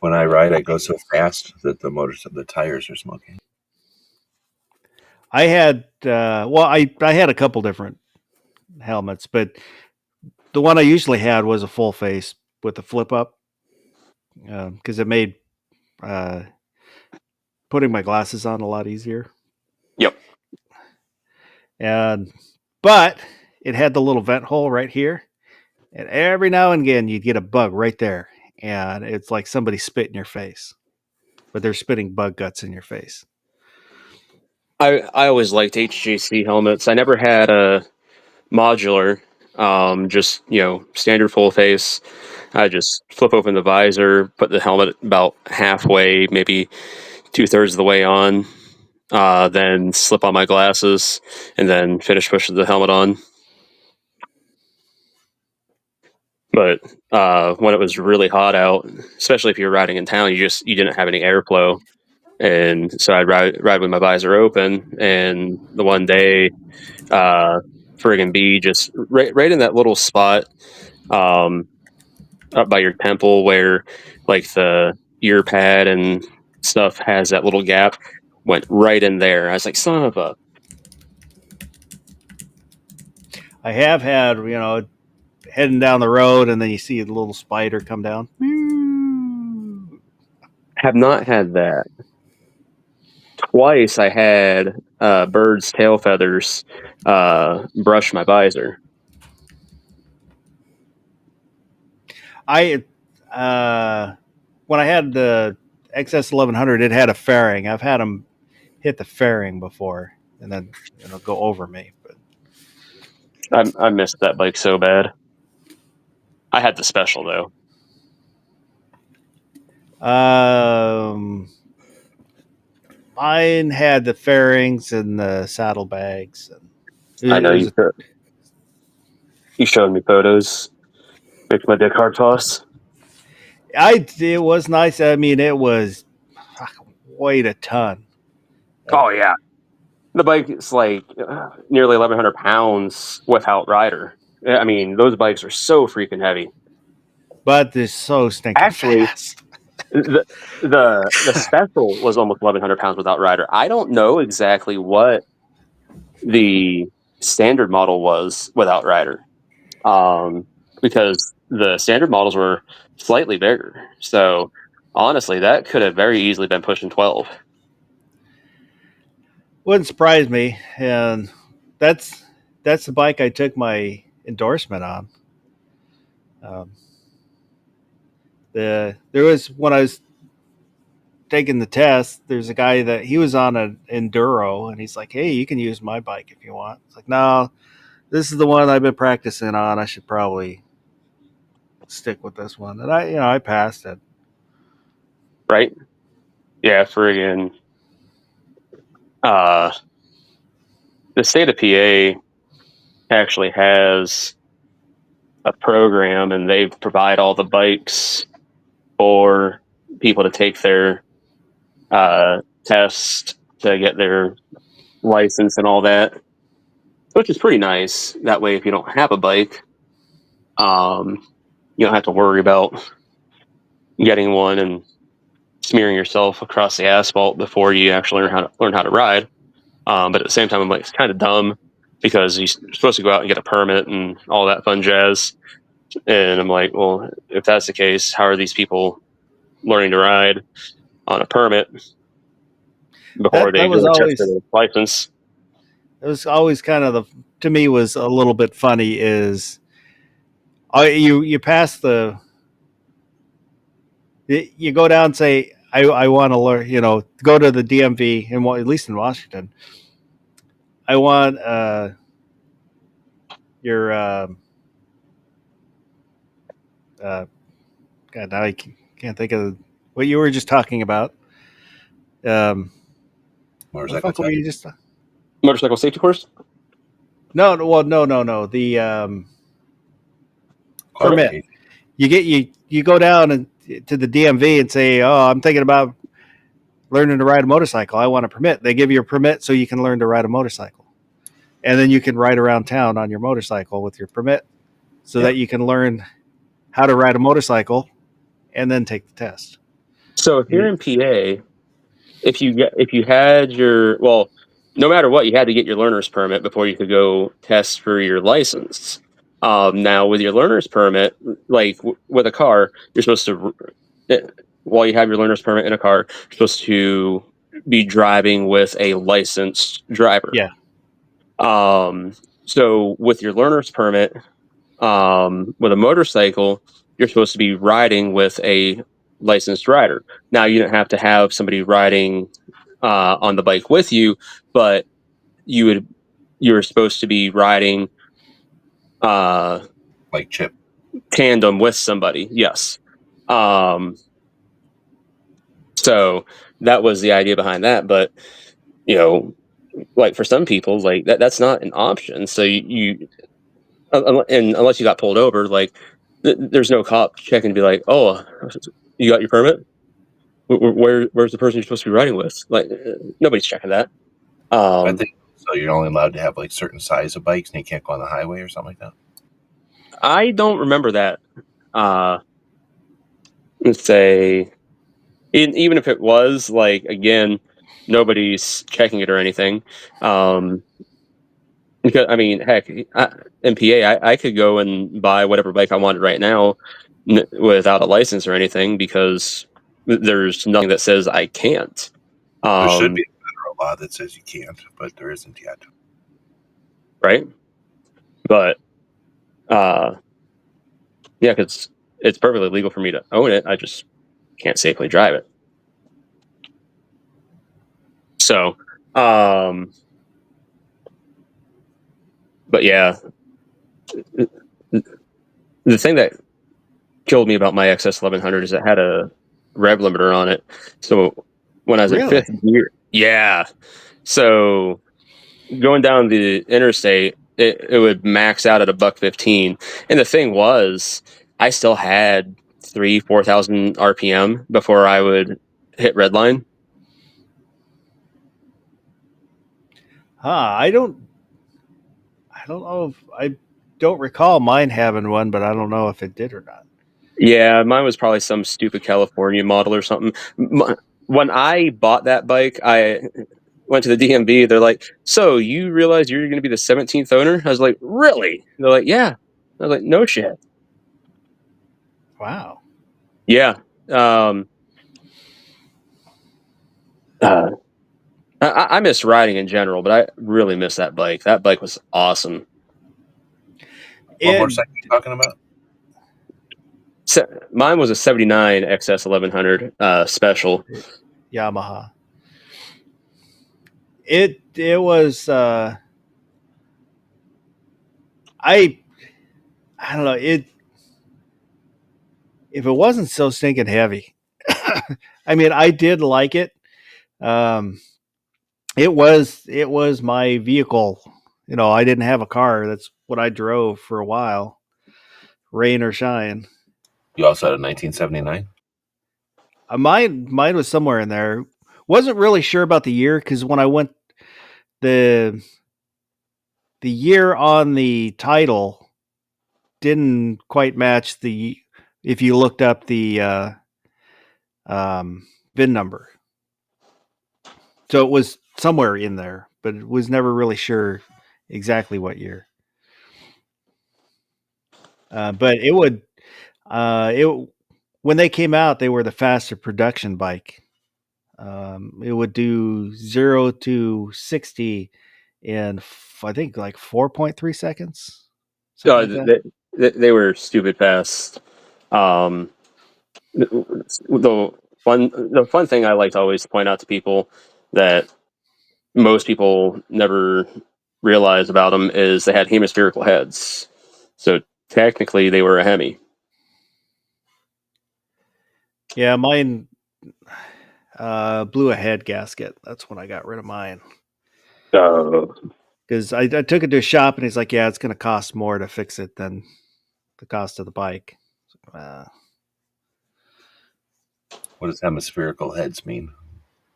When I ride, I go so fast that the tires are smoking. I had I had a couple different helmets, but the one I usually had was a full face with a flip up, because it made putting my glasses on a lot easier. Yep. But it had the little vent hole right here, and every now and again you'd get a bug right there, and it's like somebody spit in your face, but they're spitting bug guts in your face. I always liked HJC helmets. I never had a modular, just standard full face. I just flip open the visor, put the helmet about halfway, maybe 2/3 of the way on, then slip on my glasses, and then finish pushing the helmet on. But when it was really hot out, especially if you're riding in town, you didn't have any airflow, and so I'd ride with my visor open. And the one day, friggin' bee just right in that little spot, up by your temple where like the ear pad and stuff has that little gap, went right in there. I was like, son of a. I have had, heading down the road and then you see a little spider come down. Have not had that. Twice I had birds' tail feathers brush my visor. I when I had the XS 1100, it had a fairing. I've had them hit the fairing before, and then go over me. But I missed that bike so bad. I had the special though. Mine had the fairings and the saddlebags. I know you showed me photos. Makes my dick hard toss. It was nice. I mean, it was weighed a ton. Oh yeah, the bike is like nearly 1,100 pounds without rider. I mean, those bikes are so freaking heavy. But they're so stinking Actually, fast. the special was almost 1,100 pounds without rider. I don't know exactly what the standard model was without rider, because the standard models were slightly bigger. So honestly, that could have very easily been pushing 12. Wouldn't surprise me. And that's the bike I took my endorsement on. There was, when I was taking the test, there's a guy that he was on an enduro, and he's like, "Hey, you can use my bike if you want." It's like, no, this is the one I've been practicing on. I should probably stick with this one. And I passed it. Right? Yeah, friggin' the state of PA actually has a program, and they provide all the bikes for people to take their test to get their license and all that, which is pretty nice. That way, if you don't have a bike, you don't have to worry about getting one and smearing yourself across the asphalt before you actually learn how to ride. But at the same time, I'm like, it's kind of dumb because you're supposed to go out and get a permit and all that fun jazz. And I'm like, well, if that's the case, how are these people learning to ride on a permit before they was go test always for their license? it was always kind of to me was a little bit funny is you pass you go down and say I want to learn, go to the DMV, and at least in Washington, I want your God, now I can't think of what you were just talking about. Motorcycle What were you just? Motorcycle safety course? No. The permit. You go down and to the DMV and say, "Oh, I'm thinking about learning to ride a motorcycle. I want a permit." They give you a permit so you can learn to ride a motorcycle, and then you can ride around town on your motorcycle with your permit, so that you can learn how to ride a motorcycle, and then take the test. So if you're in PA, if you had your, well, no matter what, you had to get your learner's permit before you could go test for your license. Now with your learner's permit, like with a car, you're supposed to, while you have your learner's permit in a car, you're supposed to be driving with a licensed driver. Yeah. So with your learner's permit, with a motorcycle, you're supposed to be riding with a licensed rider. Now you don't have to have somebody riding on the bike with you, but you're supposed to be riding like Chip tandem with somebody. Yes. So that was the idea behind that, but like for some people, like that's not an option. So you and unless you got pulled over, like there's no cop checking to be like, oh, you got your permit? Where's the person you're supposed to be riding with? Like nobody's checking that. I think so. You're only allowed to have like certain size of bikes, and you can't go on the highway or something like that. I don't remember that. Let's say, even if it was, like, again, nobody's checking it or anything. Because I mean, heck, in PA, I could go and buy whatever bike I wanted right now without a license or anything because there's nothing that says I can't. There should be a federal law that says you can't, but there isn't yet. Right? But yeah, because it's perfectly legal for me to own it. I just can't safely drive it. So, but yeah, the thing that killed me about my XS 1100 is it had a rev limiter on it. So when I was in Really? 5th gear, yeah. So going down the interstate, it would max out at $115. And the thing was, I still had 4,000 RPM before I would hit redline. I don't know if I don't recall mine having one, but I don't know if it did or not. Yeah, mine was probably some stupid California model or something. When I bought that bike, I went to the DMV. They're like, "So you realize you're going to be the 17th owner?" I was like, "Really?" They're like, "Yeah." I was like, "No shit." Wow. Yeah. I miss riding in general, but I really miss that bike. That bike was awesome. What motorcycle are you talking about? Mine was a 79 XS 1100 special. Yamaha. It was I don't know, if it wasn't so stinking heavy. I mean, I did like it. It was my vehicle. You know, I didn't have a car. That's what I drove for a while, rain or shine. You also had a 1979? Mine was somewhere in there. Wasn't really sure about the year because when I went the year on the title didn't quite match the if you looked up the VIN number. So it was somewhere in there, but it was never really sure exactly what year. But it would when they came out, they were the faster production bike. It would do 0 to 60 in I think like 4.3 seconds. Like they were stupid fast. The fun thing I like to always point out to people that most people never realize about them is they had hemispherical heads. So technically, they were a Hemi. Yeah, mine blew a head gasket. That's when I got rid of mine. Because I took it to a shop and he's like, yeah, it's going to cost more to fix it than the cost of the bike. What does hemispherical heads mean?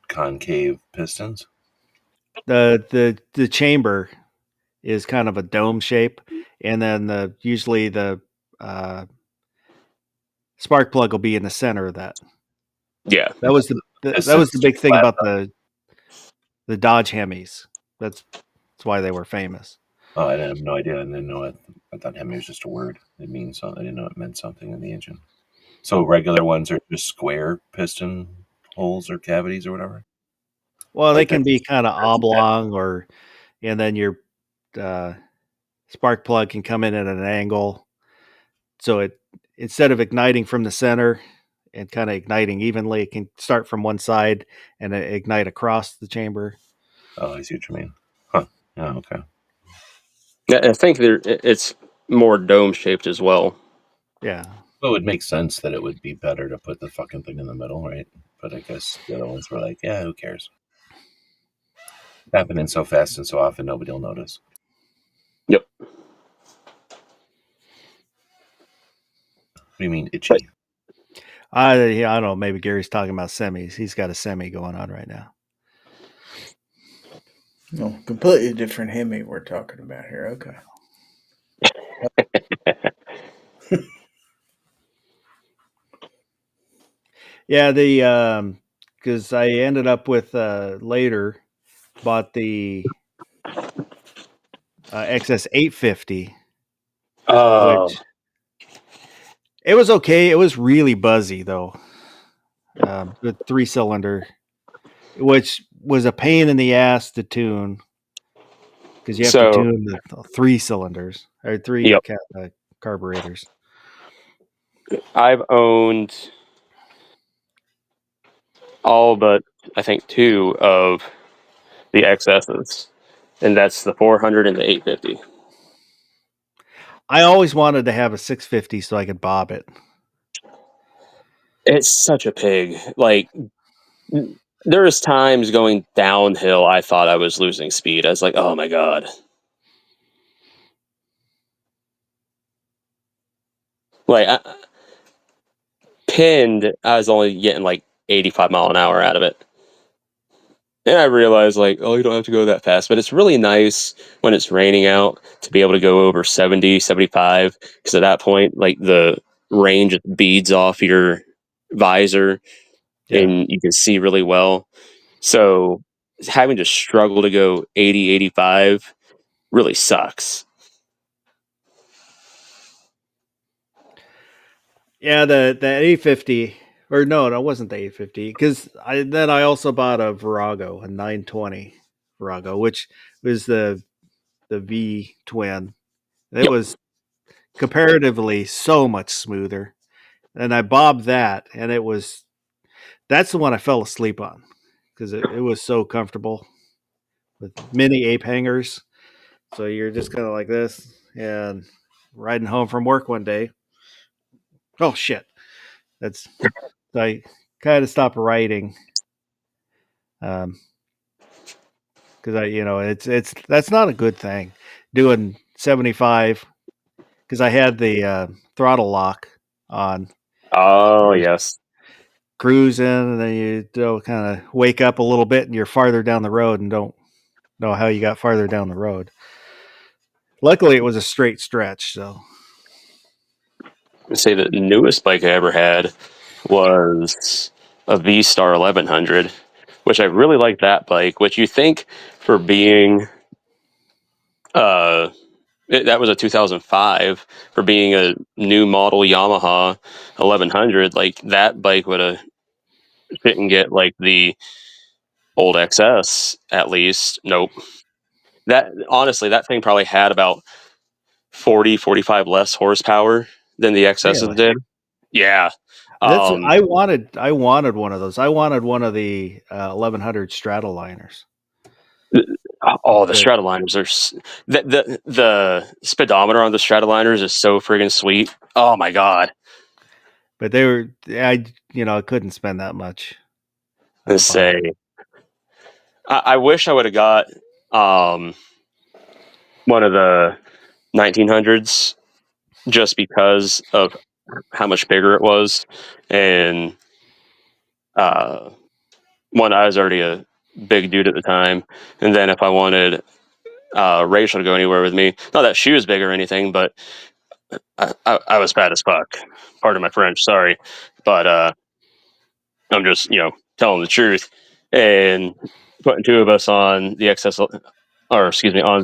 Concave pistons? The chamber is kind of a dome shape, and then usually the spark plug will be in the center of that. Yeah, that was the big thing about the Dodge Hemis. That's why they were famous. Oh, I have no idea. I didn't know it. I thought Hemi was just a word. It means something. I didn't know it meant something in the engine. So regular ones are just square piston holes or cavities or whatever? Well, they can be kind of oblong, and then your spark plug can come in at an angle. So instead of igniting from the center and kind of igniting evenly, it can start from one side and ignite across the chamber. Oh, I see what you mean. Huh. Oh, okay. Yeah, I think it's more dome shaped as well. Yeah. Well, it would make sense that it would be better to put the fucking thing in the middle, right? But I guess the other ones were like, yeah, who cares? Happening so fast and so often, nobody will notice. Yep. What do you mean, itchy? I don't know. Maybe Gary's talking about semis. He's got a semi going on right now. No, completely different Hemi we're talking about here. Okay. Yeah, because I ended up with later bought the XS 850. Which it was okay. It was really buzzy though. The 3-cylinder, which was a pain in the ass to tune because you have to tune the 3 cylinders or 3 carburetors. I've owned all but I think 2 of the XSs, and that's the 400 and the 850. I always wanted to have a 650 so I could bob it. It's such a pig. Like, there was times going downhill I thought I was losing speed. I was like, oh my god. Like, pinned, I was only getting like 85 mile an hour out of it. And I realized, like, oh, you don't have to go that fast. But it's really nice when it's raining out to be able to go over 70, 75. Because at that point, like, the rain just beads off your visor and you can see really well. So having to struggle to go 80, 85 really sucks. Yeah, the 850, or no, it wasn't the 850, because I also bought a Virago, a 920 Virago, which was the V twin. It Yep. was comparatively so much smoother, and I bobbed that, and that's the one I fell asleep on because it was so comfortable with mini ape hangers. So you're just kind of like this, and riding home from work one day. Oh shit! That's I kind of stopped writing, because it's that's not a good thing doing 75 because I had the throttle lock on. Oh, yes. Cruising, and then you kind of wake up a little bit, and you're farther down the road, and don't know how you got farther down the road. Luckily, it was a straight stretch, so. I'd say the newest bike I ever had was a V-Star 1100, which I really like that bike, which you think for being that was a 2005, for being a new model Yamaha 1100, like that bike would have fit and get like the old XS at least. Nope. That honestly, that thing probably had about 40, 45 less horsepower than the XSs Really? did. Yeah. I wanted one of those. I wanted one of the 1100 Stratoliners. Oh, the Stratoliners are the speedometer on the Stratoliners is so friggin' sweet. Oh my god. But they were I couldn't spend that much. Let's say I wish I would have got one of the 1900s just because of how much bigger it was, and one, I was already a big dude at the time, and then if I wanted Rachel to go anywhere with me, not that she was big or anything, but I was fat as fuck. Pardon my French, sorry, but I'm just telling the truth. And putting 2 of us on the on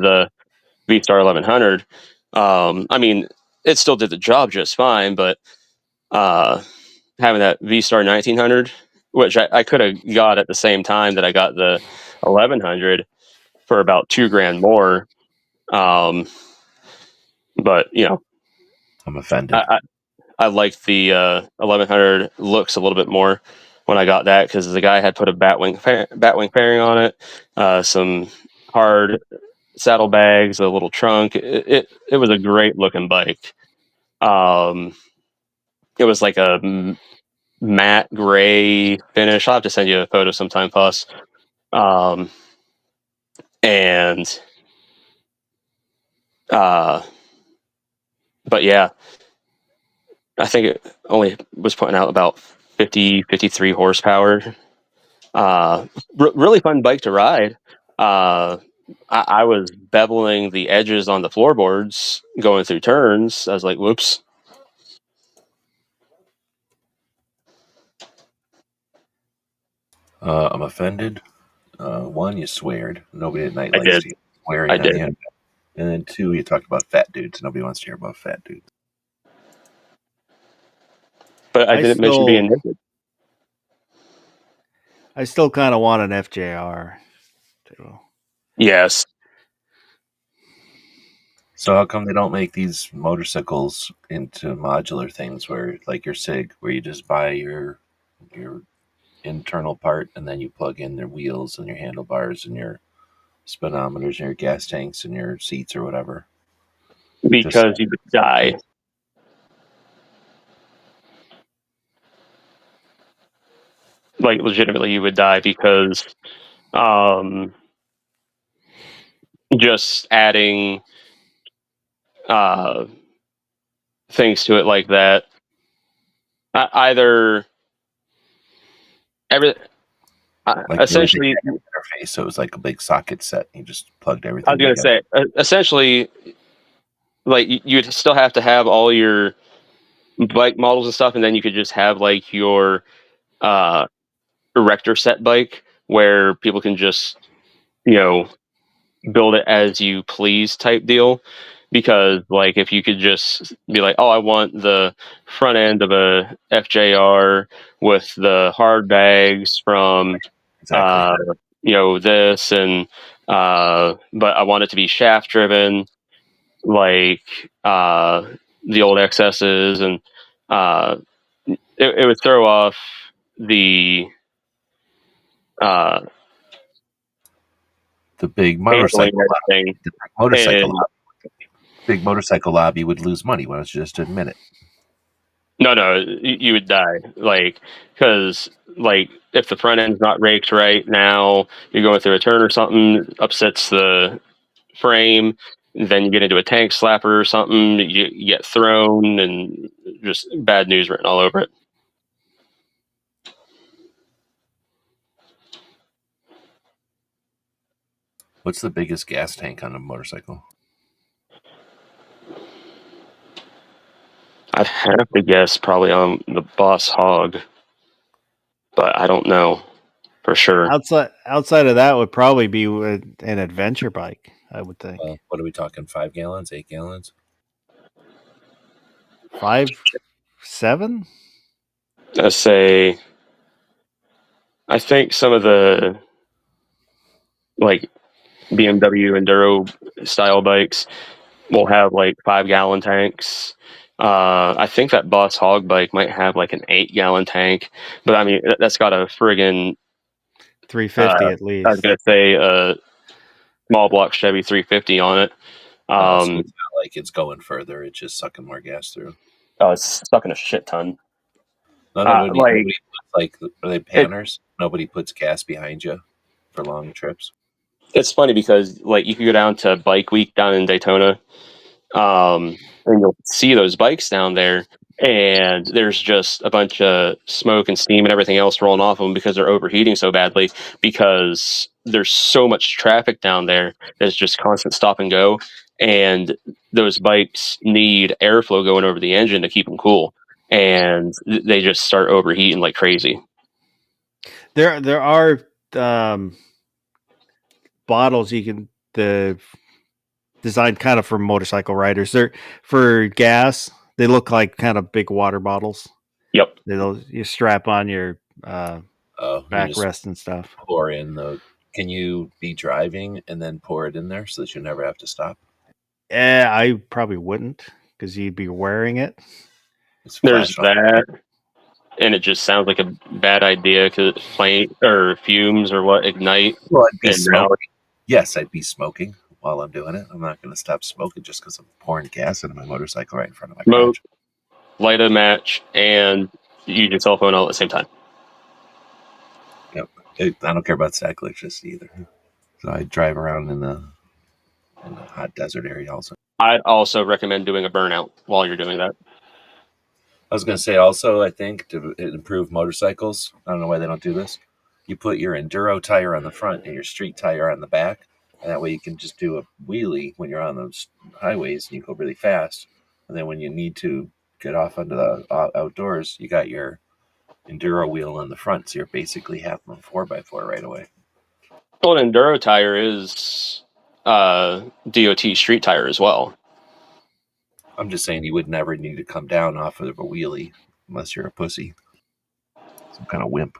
the V-Star 1100. I mean, it still did the job just fine, but having that V-Star 1900, which I could have got at the same time that I got the 1100 for about $2,000 more. But I'm offended. I liked the 1100 looks a little bit more when I got that, because the guy had put a batwing fairing on it, some hard saddlebags, a little trunk. It was a great looking bike. It was like a matte gray finish. I'll have to send you a photo sometime, Puss. And but yeah, I think it only was putting out about 50, 53 horsepower. Really fun bike to ride. I was beveling the edges on the floorboards going through turns. I was like, whoops. I'm offended. One, you sweared. Nobody at night I likes did. to hear swearing I on did. the internet. And then 2, you talked about fat dudes. Nobody wants to hear about fat dudes. But I didn't mention being naked. I still kind of want an FJR too. Yes. So how come they don't make these motorcycles into modular things where, like your SIG, where you just buy your internal part and then you plug in their wheels and your handlebars and your speedometers and your gas tanks and your seats or whatever? Because you would die. Like, legitimately, you would die because just adding things to it like that, either every Like essentially, interface, so it was like a big socket set. You just plugged I everything was going to together. say, essentially, like you'd still have to have all your bike models and stuff, and then you could just have like your erector set bike where people can just, you know, build it as you please type deal. Because like if you could just be like, oh, I want the front end of a FJR with the hard bags from Exactly. this, and but I want it to be shaft driven like the old XSs, and it would throw off the uh, The big handling motorcycle and lobby, everything. the motorcycle And lobby, big motorcycle lobby would lose money. Why don't you just admit it? no, you would die. Like, because like if the front end's not raked right now, you're going through a turn or something, upsets the frame. Then you get into a tank slapper or something, you get thrown, and just bad news written all over it. What's the biggest gas tank on a motorcycle? I'd have to guess probably on the Boss Hog, but I don't know for sure. Outside of that would probably be an adventure bike, I would think. What are we talking? 5 gallons, 8 gallons? 5, 7? I say, I think some of the like BMW Enduro style bikes will have like 5 gallon tanks. I think that Boss Hog bike might have like an 8 gallon tank, but I mean that's got a friggin' 350 at I was least. gonna say a small block Chevy 350 on it. So it's not like it's going further; it's just sucking more gas through. Oh, it's stuck in a shit ton. Nobody puts, like, are they panners? Nobody puts gas behind you for long trips. It's funny because like you could go down to Bike Week down in Daytona, and you'll see those bikes down there, and there's just a bunch of smoke and steam and everything else rolling off of them because they're overheating so badly, because there's so much traffic down there. There's just constant stop and go, and those bikes need airflow going over the engine to keep them cool, and they just start overheating like crazy. There are bottles you can designed kind of for motorcycle riders. They're for gas. They look like kind of big water bottles. Yep. You strap on your backrest and stuff. Pour in the. Can you be driving and then pour it in there so that you never have to stop? I probably wouldn't, because you'd be wearing it. There's that, and it just sounds like a bad idea because flame or fumes or what ignite. Well, I'd be smoking. Yes, I'd be smoking while I'm doing it. I'm not going to stop smoking just because I'm pouring gas into my motorcycle right in front of my smoke, light a match, and use your cell phone all at the same time. Yep. I don't care about static electricity either. So I drive around in the hot desert area also. I'd also recommend doing a burnout while you're doing that. I was going to say also, I think to improve motorcycles, I don't know why they don't do this. You put your enduro tire on the front and your street tire on the back, and that way you can just do a wheelie when you're on those highways and you go really fast. And then when you need to get off onto the outdoors, you got your enduro wheel on the front, so you're basically having a 4x4 right away. Well, an enduro tire is DOT street tire as well. I'm just saying you would never need to come down off of a wheelie unless you're a pussy. Some kind of wimp.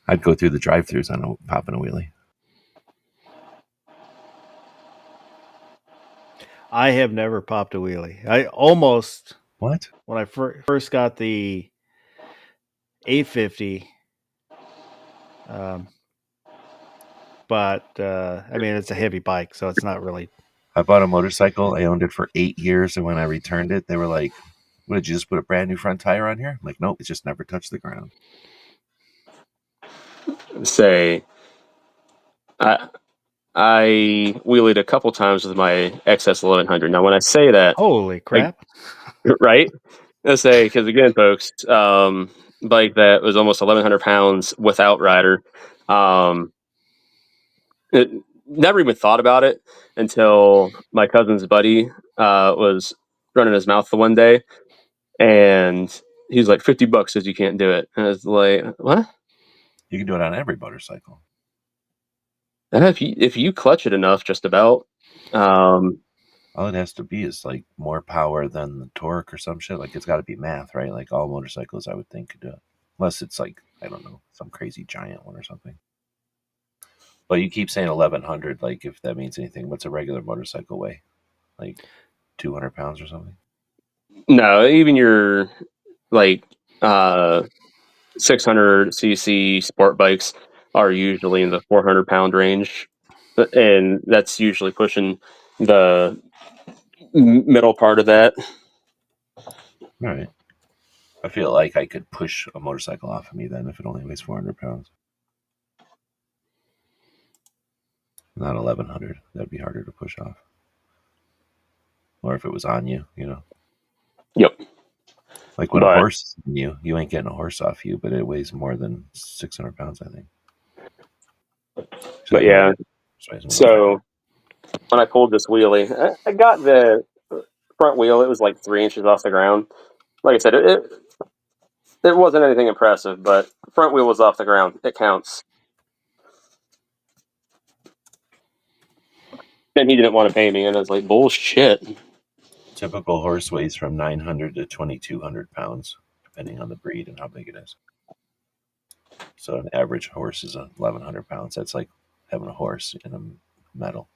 I'd go through the drive-thrus on popping a wheelie. I have never popped a wheelie. I almost, What? when I first got the 850, but I mean, it's a heavy bike, so it's not really. I bought a motorcycle. I owned it for 8 years, and when I returned it, they were like, "What, did you just put a brand new front tire on here?" I'm like, "Nope, it just never touched the ground." Say, I wheelied a couple times with my XS 1100. Now, when I say that, Holy crap! right? I say because again, folks, bike that was almost 1,100 pounds without rider. It, never even thought about it until my cousin's buddy was running his mouth the one day, and he was like, $50 says you can't do it. And I was like, what? You can do it on every motorcycle. And if you clutch it enough, just about. All it has to be is like more power than the torque or some shit. Like it's got to be math, right? Like all motorcycles, I would think, could do it, unless it's like, I don't know, some crazy giant one or something. But you keep saying 1,100, like if that means anything. What's a regular motorcycle weigh? Like 200 pounds or something? No, even your like 600cc sport bikes are usually in the 400-pound range, and that's usually pushing the middle part of that. All right. I feel like I could push a motorcycle off of me then if it only weighs 400 pounds. Not 1,100. That'd be harder to push off. Or if it was on you, you know. Yep. Like when a horse is on you, you ain't getting a horse off you, but it weighs more than 600 pounds, I think. But yeah, so when I pulled this wheelie, I got the front wheel. It was like 3 inches off the ground. Like I said, it wasn't anything impressive, but front wheel was off the ground. It counts. And he didn't want to pay me, and I was like, bullshit. Typical horse weighs from 900 to 2,200 pounds, depending on the breed and how big it is. So an average horse is 1,100 pounds. That's like having a horse in a metal.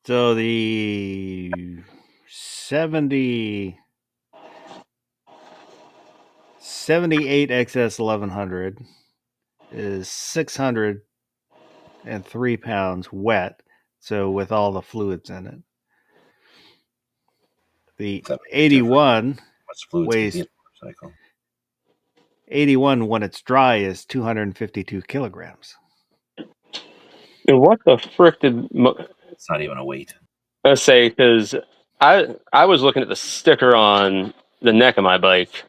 So the 78 XS 1100 is 603 pounds wet, so with all the fluids in it. The 81 weighs 81 when it's dry is 252 kilograms. And what the frick did? It's not even a weight. I say, because I was looking at the sticker on the neck of my bike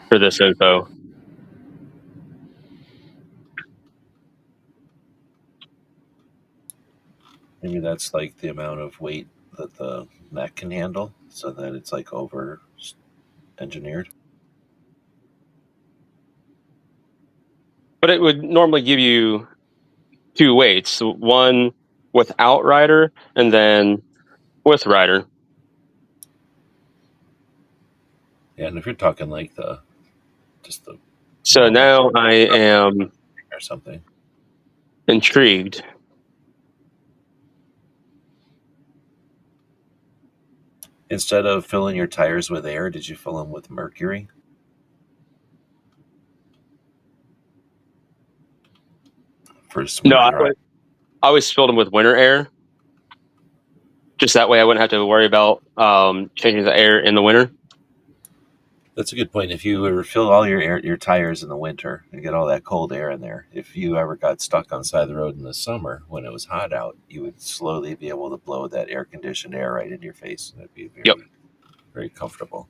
for this info. Maybe that's like the amount of weight that the neck can handle, so that it's like over engineered. But it would normally give you 2 weights, one without rider and then with rider. Yeah, and if you're talking like so now I am or something intrigued. Instead of filling your tires with air, did you fill them with mercury? No, I always filled them with winter air. Just that way I wouldn't have to worry about changing the air in the winter. That's a good point. If you were to fill all your tires in the winter and get all that cold air in there, if you ever got stuck on the side of the road in the summer when it was hot out, you would slowly be able to blow that air-conditioned air right into your face. That'd be very comfortable.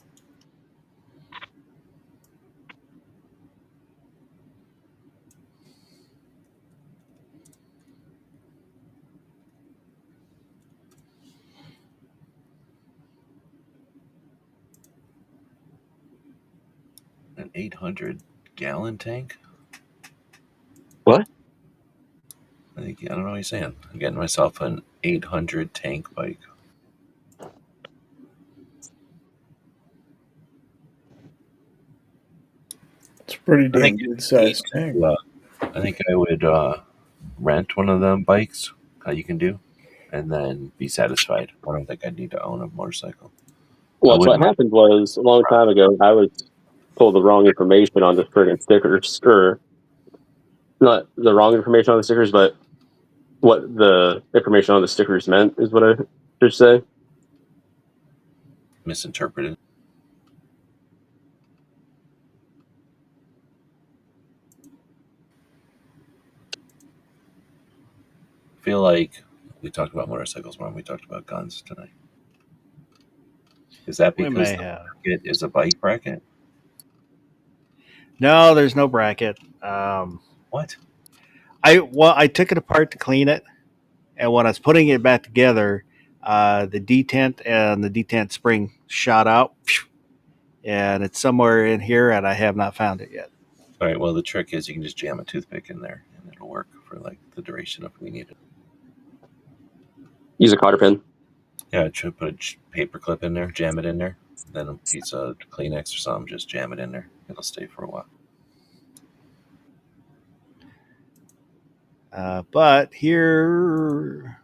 An 800-gallon tank? What? I don't know what he's saying. I'm getting myself an 800 tank bike. It's a pretty damn good sized tank. I think I would rent one of them bikes, you can do, and then be satisfied. I don't think I need to own a motorcycle. Well, what happened was a long time ago, I was told the wrong information on the friggin' stickers, or not the wrong information on the stickers, but what the information on the stickers meant is what I should say. Misinterpreted. I feel like we talked about motorcycles more than we talked about guns tonight. Is that We because may the have. bracket is a bike bracket? No, there's no bracket. What? I took it apart to clean it, and when I was putting it back together, the detent and the detent spring shot out, and it's somewhere in here, and I have not found it yet. All right. Well, the trick is you can just jam a toothpick in there, and it'll work for like the duration if we need it. Use a cotter pin. Yeah, put a paper clip in there, jam it in there, then a piece of Kleenex or something, just jam it in there. It'll stay for a while. But here,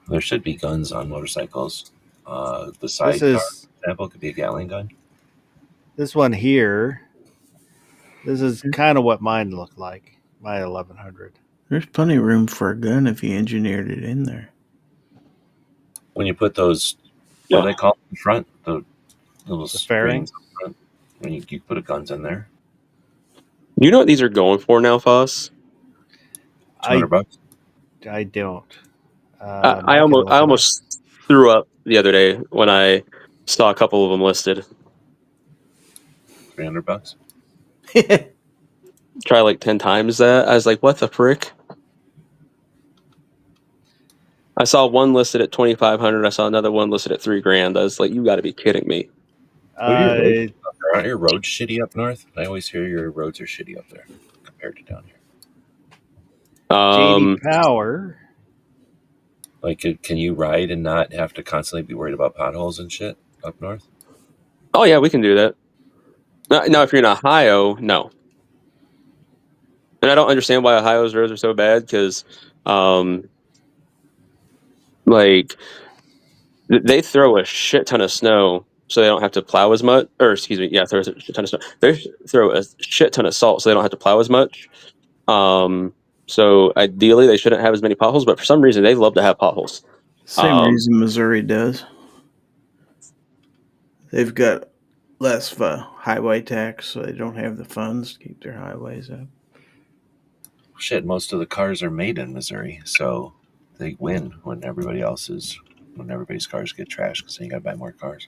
There should be guns on motorcycles. The this sidecar, is for example, could be a Gatling gun. this one here. This is kind of what mine looked like. My 1100. There's plenty of room for a gun if you engineered it in there. When you put those, what do they call it in front? The little fairing? springs in front. When you put guns in there. Do you know what these are going for now, Foss? $200. I don't. I almost threw up the other day when I saw a couple of them listed. $300. Try like 10 times that. I was like, what the frick? I saw one listed at $2,500. I saw another one listed at $3,000. I was like, you got to be kidding me. Aren't your roads shitty up north? I always hear your roads are shitty up there compared to down here. JD Power. Like, can you ride and not have to constantly be worried about potholes and shit up north? Oh, yeah, we can do that. Now, if you're in Ohio, no. And I don't understand why Ohio's roads are so bad because, they throw a shit ton of snow so they don't have to plow as much. Or, excuse me, throw a shit ton of snow. They throw a shit ton of salt so they don't have to plow as much. So ideally, they shouldn't have as many potholes, but for some reason, they love to have potholes. Same reason Missouri does. They've got less of a highway tax, so they don't have the funds to keep their highways up. Shit, most of the cars are made in Missouri, so they win when everybody's cars get trashed because you got to buy more cars.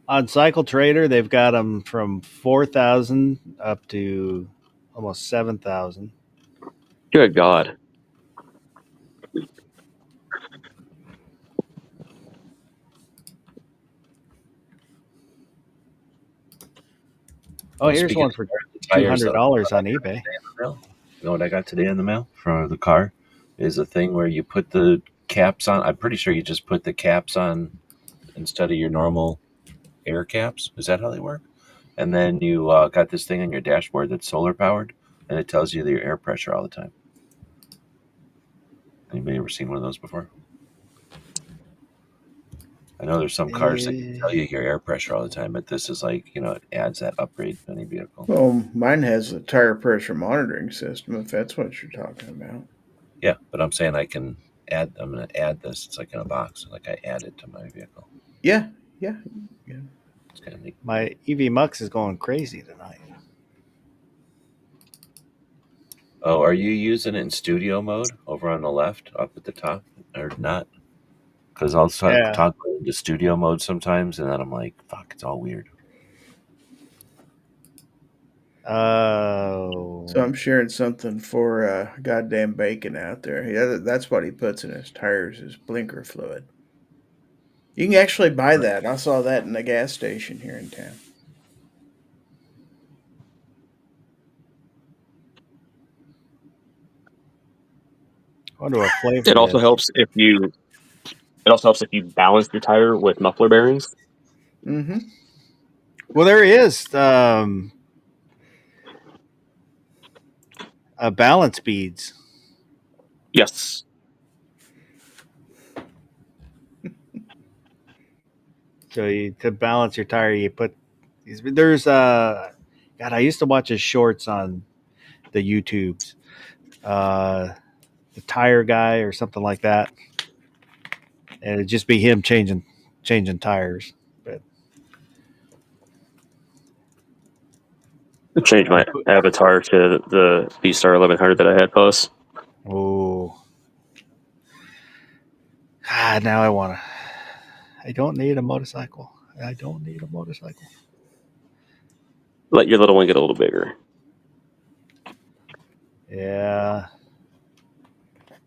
On Cycle Trader, they've got them from 4,000 up to almost 7,000. Good God. Oh, here's one for $200 on eBay. You know what I got today in the mail for the car? Is a thing where you put the caps on. I'm pretty sure you just put the caps on instead of your normal air caps. Is that how they work? And then you got this thing on your dashboard that's solar powered, and it tells you your air pressure all the time. Anybody ever seen one of those before? I know there's some cars that can tell you your air pressure all the time, but this is like, it adds that upgrade to any vehicle. Well, mine has a tire pressure monitoring system, if that's what you're talking about. Yeah, but I'm saying I'm going to add this. It's like in a box. Like I add it to my vehicle. Yeah. It's kind of neat. My EV Mux is going crazy tonight. Oh, are you using it in studio mode over on the left up at the top or not? Because I'll talk into studio mode sometimes, and then I'm like, fuck, it's all weird. Oh. So I'm sharing something for goddamn Bacon out there. Yeah, that's what he puts in his tires is blinker fluid. You can actually buy that. I saw that in the gas station here in town. I wonder what flavor It also helps if you balance your tire with muffler bearings. Mm-hmm. Well, there is balance beads. Yes. So to balance your tire, you put these. There's God, I used to watch his shorts on the YouTubes. The tire guy or something like that, and it'd just be him changing tires. But Change my avatar to the B-Star 1100 that I had post. oh, now I want to. I don't need a motorcycle. I don't need a motorcycle. Let your little one get a little bigger. Yeah.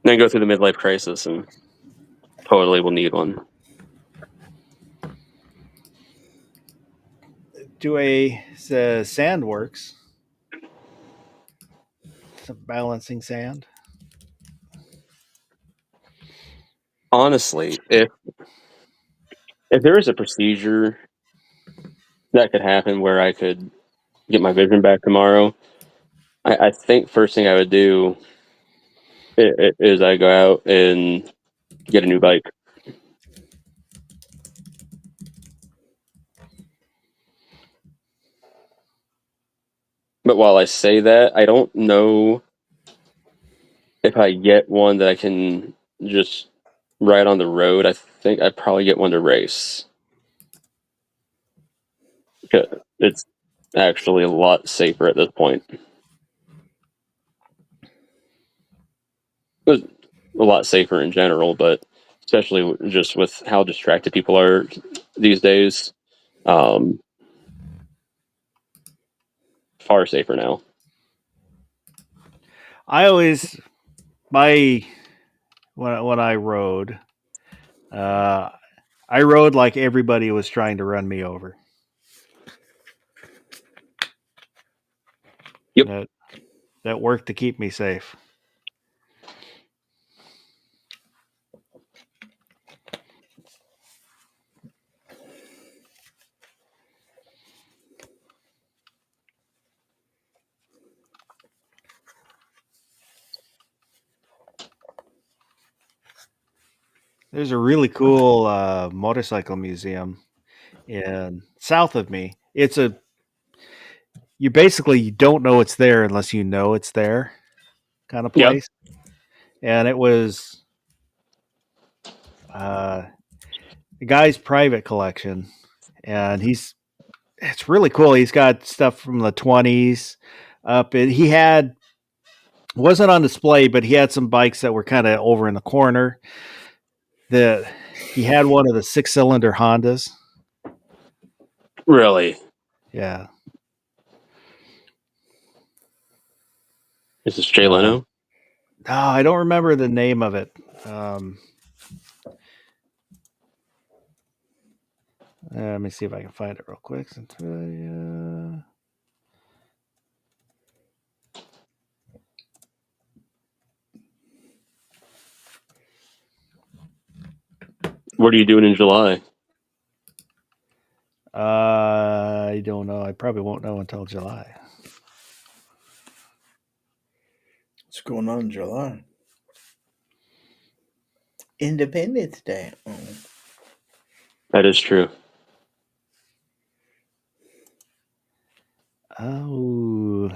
Then go through the midlife crisis and totally will need one. Sand works. Some balancing sand. Honestly, if there is a procedure that could happen where I could get my vision back tomorrow, I think first thing I would do is I go out and get a new bike. But while I say that, I don't know if I get one that I can just ride on the road. I think I'd probably get one to race. It's actually a lot safer at this point. It's a lot safer in general, but especially just with how distracted people are these days, far safer now. I always when I rode, I rode like everybody was trying to run me over. Yep. That worked to keep me safe. There's a really cool motorcycle museum in south of me. You basically don't know it's there unless you know it's there kind of Yeah. place. And it was the guy's private collection, and it's really cool. He's got stuff from the 20s up, and he had wasn't on display, but he had some bikes that were kind of over in the corner. He had one of the 6-cylinder Hondas. Really? Yeah. Is this Jay Leno? Oh, I don't remember the name of it. Let me see if I can find it real quick. What are you doing in July? I don't know. I probably won't know until July. What's going on in July? Independence Day. Oh. That is true. Oh.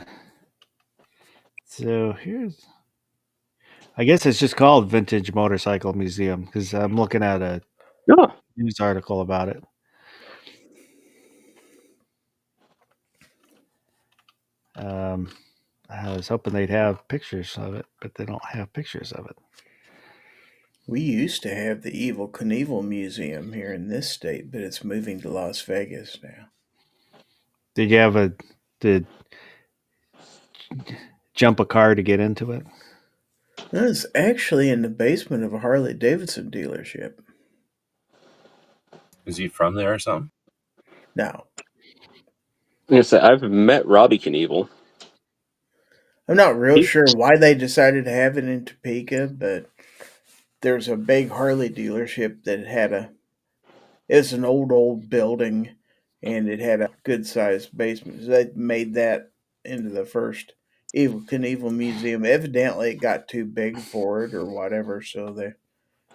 So I guess it's just called Vintage Motorcycle Museum because I'm looking at a news article about it. I was hoping they'd have pictures of it, but they don't have pictures of it. We used to have the Evel Knievel Museum here in this state, but it's moving to Las Vegas now. Did you jump a car to get into it? No, it's actually in the basement of a Harley Davidson dealership. Is he from there or something? No. Like I said, I've met Robbie Knievel. I'm not real sure why they decided to have it in Topeka, but there's a big Harley dealership that it's an old building, and it had a good sized basement. So they made that into the first Evil Knievel Museum. Evidently, it got too big for it or whatever, so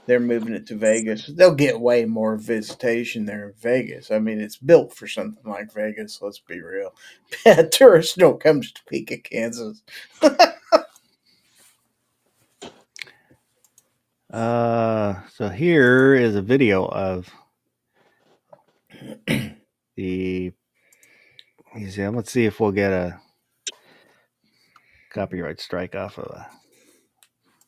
they're moving it to Vegas. They'll get way more visitation there in Vegas. I mean, it's built for something like Vegas. Let's be real. Tourists don't come to Topeka, Kansas. So here is a video of the museum. Let's see if we'll get a copyright strike off of that.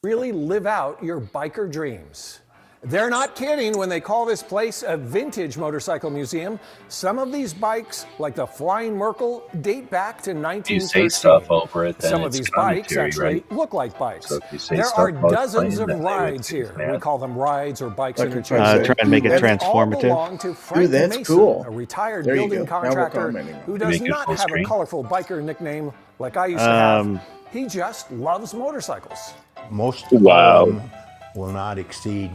Really live out your biker dreams. They're not kidding when they call this place a vintage motorcycle museum. Some of these bikes, like the Flying Merkle, date back to 1913. If you say stuff over it, then Some of it's these bikes commentary, actually right? look like bikes. So if you say There stuff are about dozens playing, of then they would rides say it's here. We bad. call them rides or bikes Like interchange. Try and make it They all transformative. belong to Frank that's Mason, cool. a retired There you building go. Now we're contractor commenting. who You does make it not full have a screen? colorful biker nickname like I used to have. Um, He just loves motorcycles. Most Wow. of them will not exceed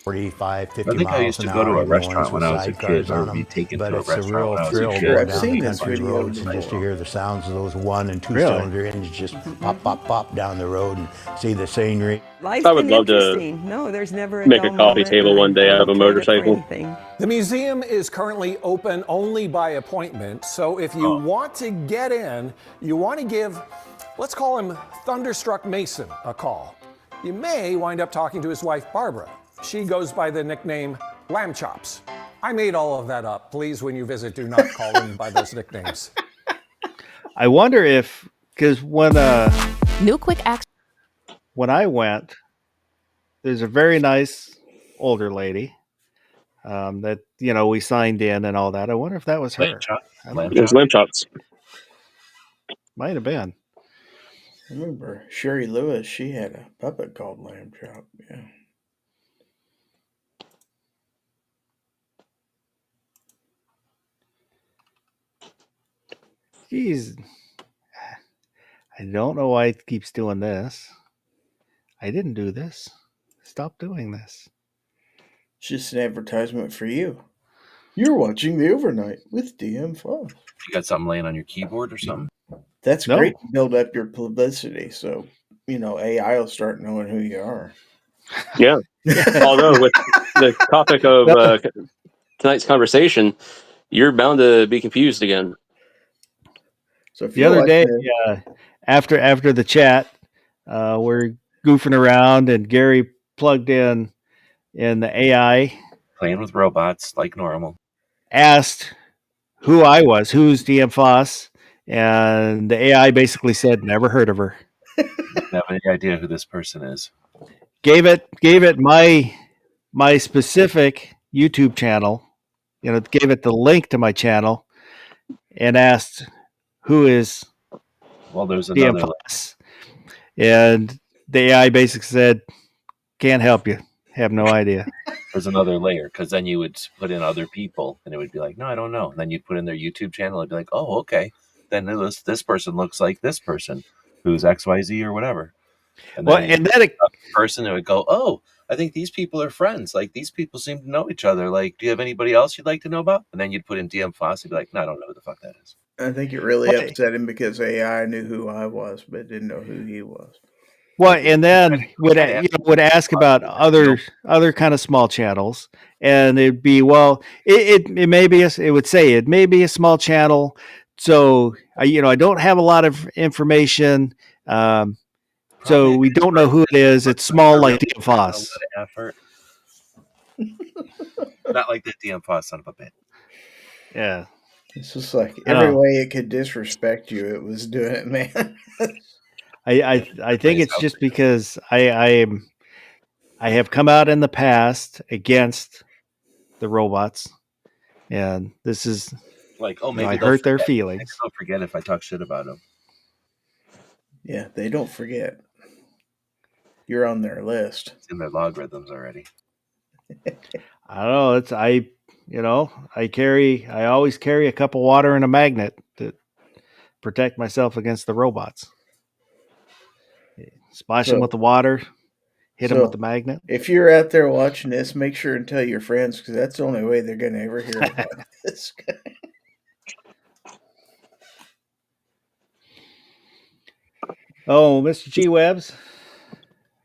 45, 50 I think I miles used an to go to hour, a even the ones restaurant when with I was a sidecars kid, or on be them. taken But to a it's a restaurant real when I was a thrill kid. going I've down seen the this country video roads and just to before. hear the sounds of those 1 and 2 Really? cylinder engines just pop, pop, pop down the road and see the scenery. Life's I would been love to interesting. No, there's never a make a dull coffee moment, table and one day I out of a don't trade it for motorcycle. anything. The museum is currently open only by appointment, so if you want to get in, you want to give, let's call him Thunderstruck Mason, a call. You may wind up talking to his wife, Barbara. She goes by the nickname Lamb Chops. I made all of that up. Please, when you visit, do not call him by those nicknames. I wonder if, because New quick action. when I went, there's a very nice older lady that we signed in and all that. I wonder if that was her. Lamb chop. I don't Lamb know. There's lamb chops. Might have been. I remember Sherry Lewis, she had a puppet called Lamb Chop. Yeah. Jeez. I don't know why it keeps doing this. I didn't do this. Stop doing this. It's just an advertisement for you. You're watching The Overnight with DM Foss. You got something laying on your keyboard or something? That's No. great to build up your publicity, so AI will start knowing who you are. Yeah. Although with the topic of tonight's conversation, you're bound to be confused again. So if The you other like day, to- after the chat, we're goofing around, and Gary plugged in the AI, Playing with robots like normal. asked who I was, who's DM Foss, and the AI basically said, "Never heard of her." Don't have any idea who this person is. Gave it my specific YouTube channel, gave it the link to my channel, and asked who is Well, there's DM another. Foss, and the AI basically said, "Can't help you. Have no idea." There's another layer, because then you would put in other people, and it would be like, no, I don't know. And then you'd put in their YouTube channel, and it'd be like, oh, okay. Then this person looks like this person, who's XYZ or whatever. And Well, then and then it, person, it would go, oh, I think these people are friends. Like, these people seem to know each other. Like, do you have anybody else you'd like to know about? And then you'd put in DM Foss, and be like, no, I don't know who the fuck that is. I think it really Right. upset him because AI knew who I was, but didn't know who he was. well, and then would ask about other kind of small channels, and it'd be, well, it may be it would say it may be a small channel, so I don't have a lot of information, so we don't know who it is. It's small, like DM Foss. Effort. Not like the DM Foss, son of a bitch. Yeah. It's just like I every know. way it could disrespect you, it was doing it, man. I think it's just because I have come out in the past against the robots, and this is Like, oh, you know, maybe I they'll hurt their forget. Maybe feelings. they'll forget if I talk shit about them. Yeah, they don't forget. You're on their list. It's in their logarithms already. I don't know. I always carry a cup of water and a magnet to protect myself against the robots. Splash them So- with the water, hit them so- with the magnet. If you're out there watching this, make sure and tell your friends because that's the only way they're going to ever hear about this guy. Oh, Mr. G Webs,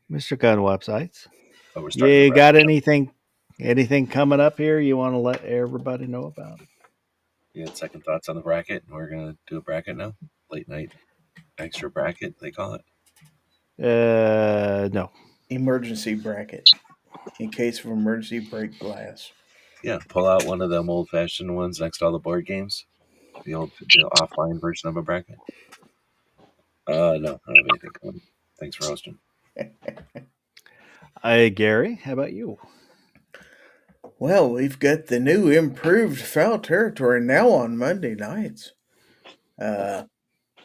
Mr. Gun Websites. Oh, we're starting. You got anything coming up here you want to let everybody know about? You had second thoughts on the bracket? We're gonna do a bracket now. Late night extra bracket, they call it. No. Emergency bracket in case of emergency, break glass. Yeah, pull out one of them old fashioned ones next to all the board games. The offline version of a bracket. No, I don't have anything coming. Thanks for hosting. Gary, how about you? Well, we've got the new improved Foul Territory now on Monday nights.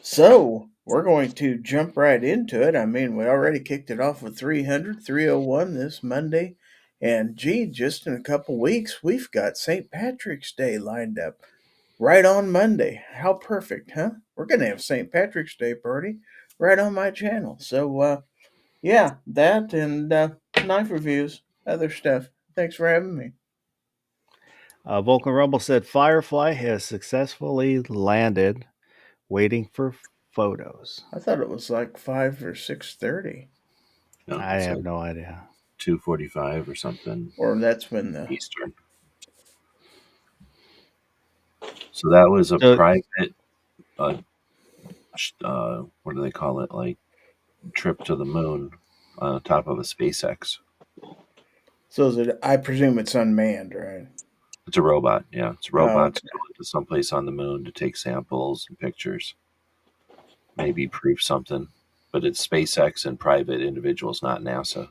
So we're going to jump right into it. I mean, we already kicked it off with 301 this Monday. And gee, just in a couple weeks, we've got St. Patrick's Day lined up right on Monday. How perfect, huh? We're going to have St. Patrick's Day party right on my channel. So, yeah, that and knife reviews, other stuff. Thanks for having me. Vulcan Rumble said Firefly has successfully landed, waiting for photos. I thought it was like 5 or 6:30. No, I have no idea. 2:45 or something. Or that's when the Eastern. So that was a private, what do they call it? Like trip to the moon on top of a SpaceX. So is it, I presume it's unmanned, right? It's a robot. Yeah, it's a robot going to someplace on the moon to take samples and pictures. Maybe prove something, but it's SpaceX and private individuals, not NASA.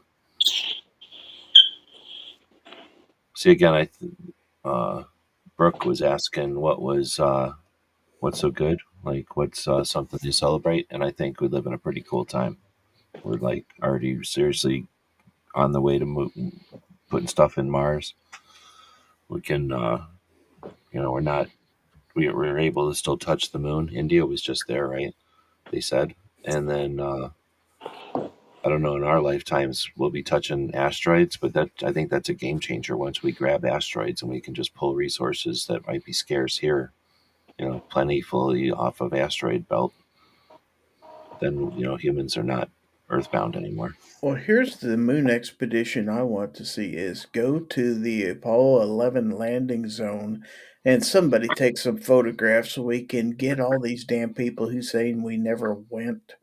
See, again, Brooke was asking what's so good, like what's something to celebrate, and I think we live in a pretty cool time. We're like already seriously on the way to putting stuff in Mars. We can, we're able to still touch the moon. India was just there, right? They said, and then I don't know, in our lifetimes we'll be touching asteroids, but I think that's a game changer once we grab asteroids and we can just pull resources that might be scarce here, plentifully off of asteroid belt. Then humans are not earthbound anymore. Well, here's the moon expedition I want to see is go to the Apollo 11 landing zone and somebody take some photographs so we can get all these damn people who saying we never went,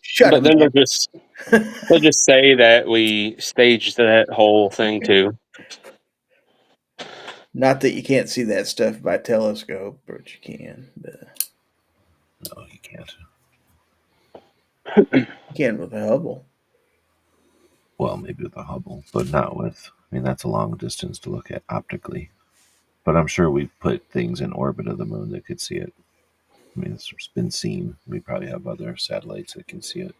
shut but then they'll just say that we staged that whole thing too. Not that you can't see that stuff by telescope, but you can. But no, you can't. You can with the Hubble. Well, maybe with the Hubble, but not with. I mean, that's a long distance to look at optically. But I'm sure we've put things in orbit of the moon that could see it. I mean, it's been seen. We probably have other satellites that can see it.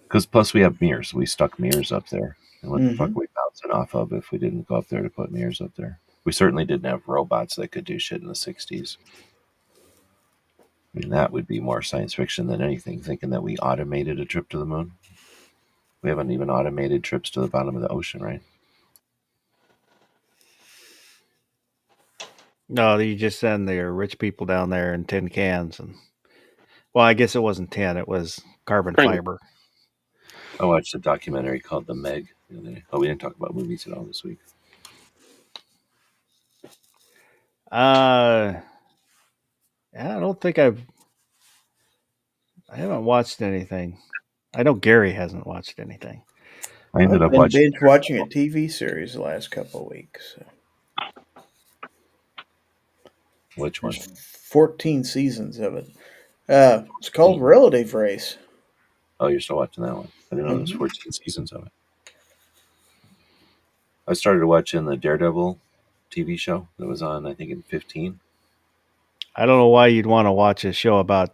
Because plus we have mirrors. We stuck mirrors up there. And what the fuck are we bouncing off of if we didn't go up there to put mirrors up there? We certainly didn't have robots that could do shit in the 60s. I mean, that would be more science fiction than anything, thinking that we automated a trip to the moon. We haven't even automated trips to the bottom of the ocean, right? No, you just send the rich people down there in tin cans. Well, I guess it wasn't tin. It was carbon fiber. I watched a documentary called The Meg the other day. Oh, we didn't talk about movies at all this week. I don't think I haven't watched anything. I know Gary hasn't watched anything. I ended up watching a TV series the last couple of weeks. So. Which one? 14 seasons of it. It's called Relative Race. Oh, you're still watching that one? I didn't know there was 14 seasons of it. I started watching the Daredevil TV show that was on, I think, in 15. I don't know why you'd want to watch a show about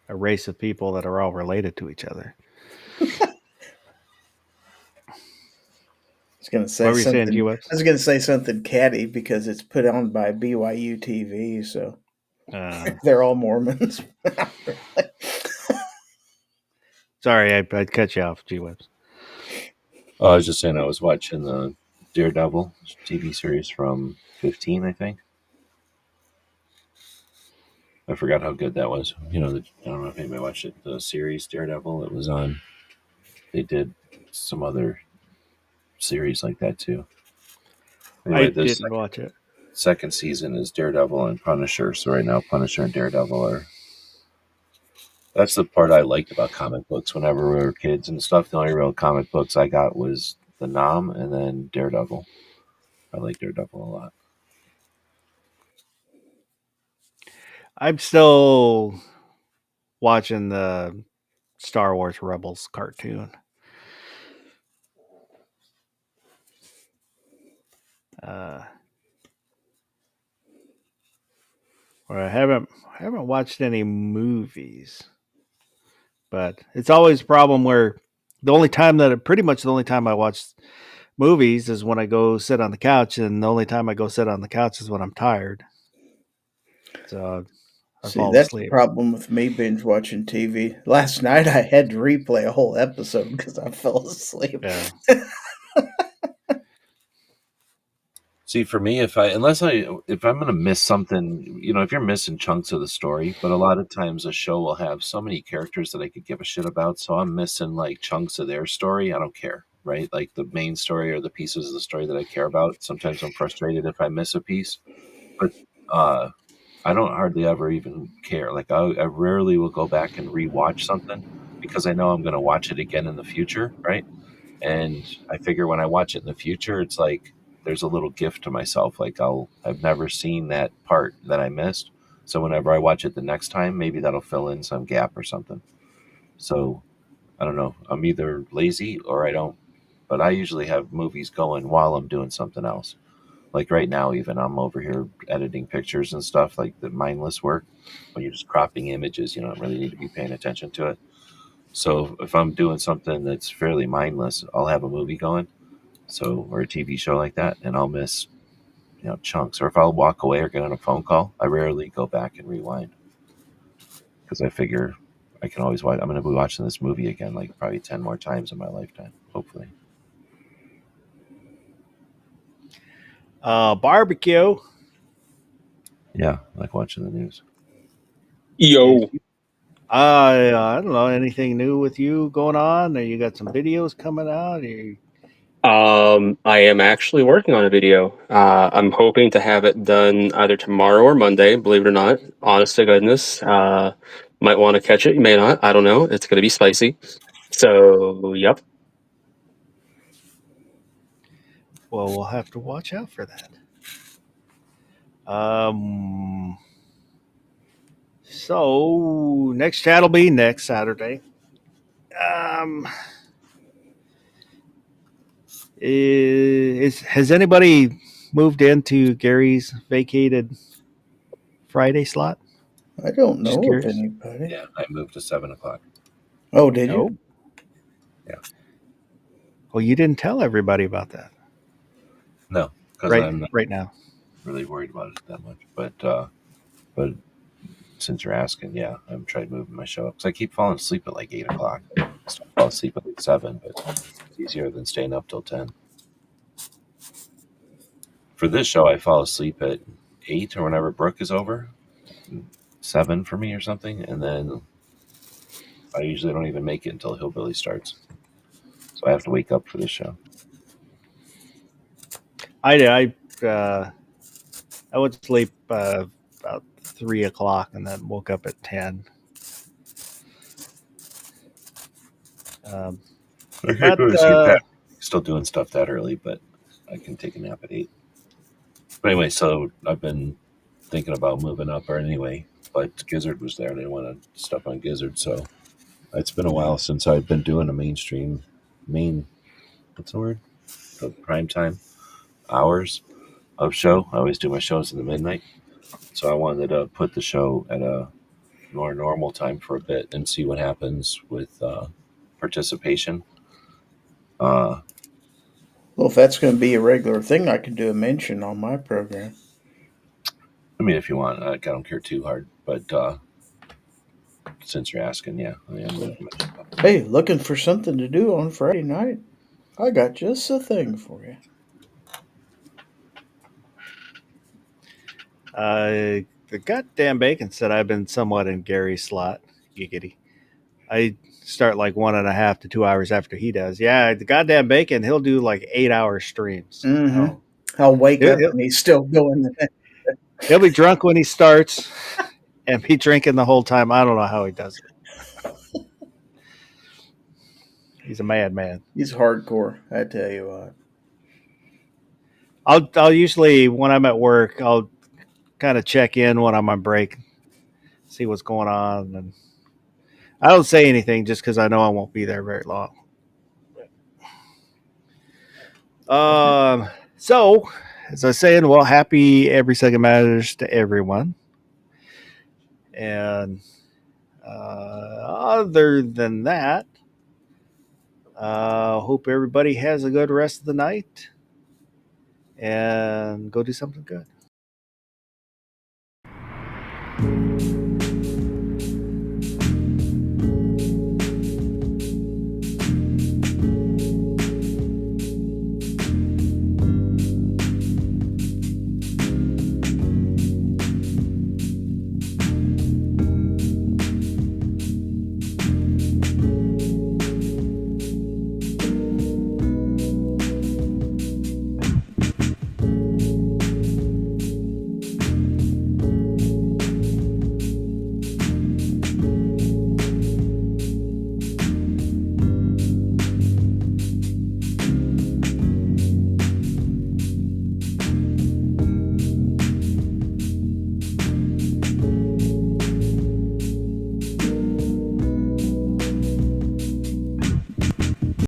a race of people that are all related to each other. I was going to say something catty because it's put on by BYU TV, so they're all Mormons. Sorry, I'd cut you off, G-Webs. Oh, I was just saying I was watching the Daredevil TV series from 15, I think. I forgot how good that was. I don't know if anybody watched it. The series Daredevil. It was on. They did some other series like that too. Anyway, I this didn't watch it. second season is Daredevil and Punisher. So right now, Punisher and Daredevil are. That's the part I liked about comic books. Whenever we were kids and stuff, the only real comic books I got was the Nom and then Daredevil. I like Daredevil a lot. I'm still watching the Star Wars Rebels cartoon. Or I haven't watched any movies, but it's always a problem where the only time I watch movies is when I go sit on the couch, and the only time I go sit on the couch is when I'm tired. So I See, fall that's the asleep. problem with me binge watching TV. Last night I had to replay a whole episode because I fell asleep. Yeah. See, for me, if I'm gonna miss something, if you're missing chunks of the story, but a lot of times a show will have so many characters that I could give a shit about, so I'm missing like chunks of their story. I don't care, right? Like the main story or the pieces of the story that I care about. Sometimes I'm frustrated if I miss a piece, but I don't hardly ever even care. Like I rarely will go back and rewatch something because I know I'm gonna watch it again in the future, right? And I figure when I watch it in the future, it's like there's a little gift to myself. Like I've never seen that part that I missed. So whenever I watch it the next time, maybe that'll fill in some gap or something. So I don't know. I'm either lazy or I don't. But I usually have movies going while I'm doing something else. Like right now, even I'm over here editing pictures and stuff, like the mindless work when you're just cropping images. You don't really need to be paying attention to it. So if I'm doing something that's fairly mindless, I'll have a movie going, or a TV show like that, and I'll miss chunks. Or if I'll walk away or get on a phone call, I rarely go back and rewind because I figure I can always watch. I'm going to be watching this movie again, like probably 10 more times in my lifetime, hopefully. Barbecue. Yeah, I like watching the news. Yo. I don't know, anything new with you going on? Or you got some videos coming out? I am actually working on a video. I'm hoping to have it done either tomorrow or Monday, believe it or not. Honest to goodness. Might want to catch it, you may not. I don't know. It's going to be spicy. So, yep. Well, we'll have to watch out for that. So next chat will be next Saturday. Has anybody moved into Gary's vacated Friday slot? I don't Just know of curious. anybody. Yeah, I moved to 7:00. Oh, did No. you? Yeah. Well, you didn't tell everybody about that. No, because I'm not right now really worried about it that much. But since you're asking, yeah, I've tried moving my show up because I keep falling asleep at like 8:00. I still fall asleep at like 7, but it's easier than staying up till 10. For this show, I fall asleep at 8 or whenever Brooke is over, 7 for me or something, and then I usually don't even make it until Hillbilly starts. So I have to wake up for this show. I went to sleep about 3:00 and then woke up at 10. I can't really sleep that. Still doing stuff that early, but I can take a nap at 8. But anyway, so I've been thinking about moving up, or anyway, but Gizzard was there. I didn't want to step on Gizzard, so it's been a while since I've been doing a what's the word? The primetime hours of show. I always do my shows in the midnight, so I wanted to put the show at a more normal time for a bit and see what happens with participation. Well, if that's going to be a regular thing, I can do a mention on my program. I mean, if you want, I don't care too hard, but since you're asking, yeah, I am. Hey, looking for something to do on Friday night? I got just a thing for you. The goddamn bacon said I've been somewhat in Gary's slot. Giggity. I start like 1.5 to 2 hours after he does. Yeah, the goddamn bacon, he'll do like 8-hour streams. Mm-hmm. I'll wake up and he's still going. He'll be drunk when he starts and be drinking the whole time. I don't know how he does it. He's a madman. He's hardcore, I tell you what. I'll usually, when I'm at work, I'll kind of check in when I'm on break, see what's going on, and I don't say anything just because I know I won't be there very long. So, as I was saying, well, happy Every Second Matters to everyone. And other than that, hope everybody has a good rest of the night and go do something good.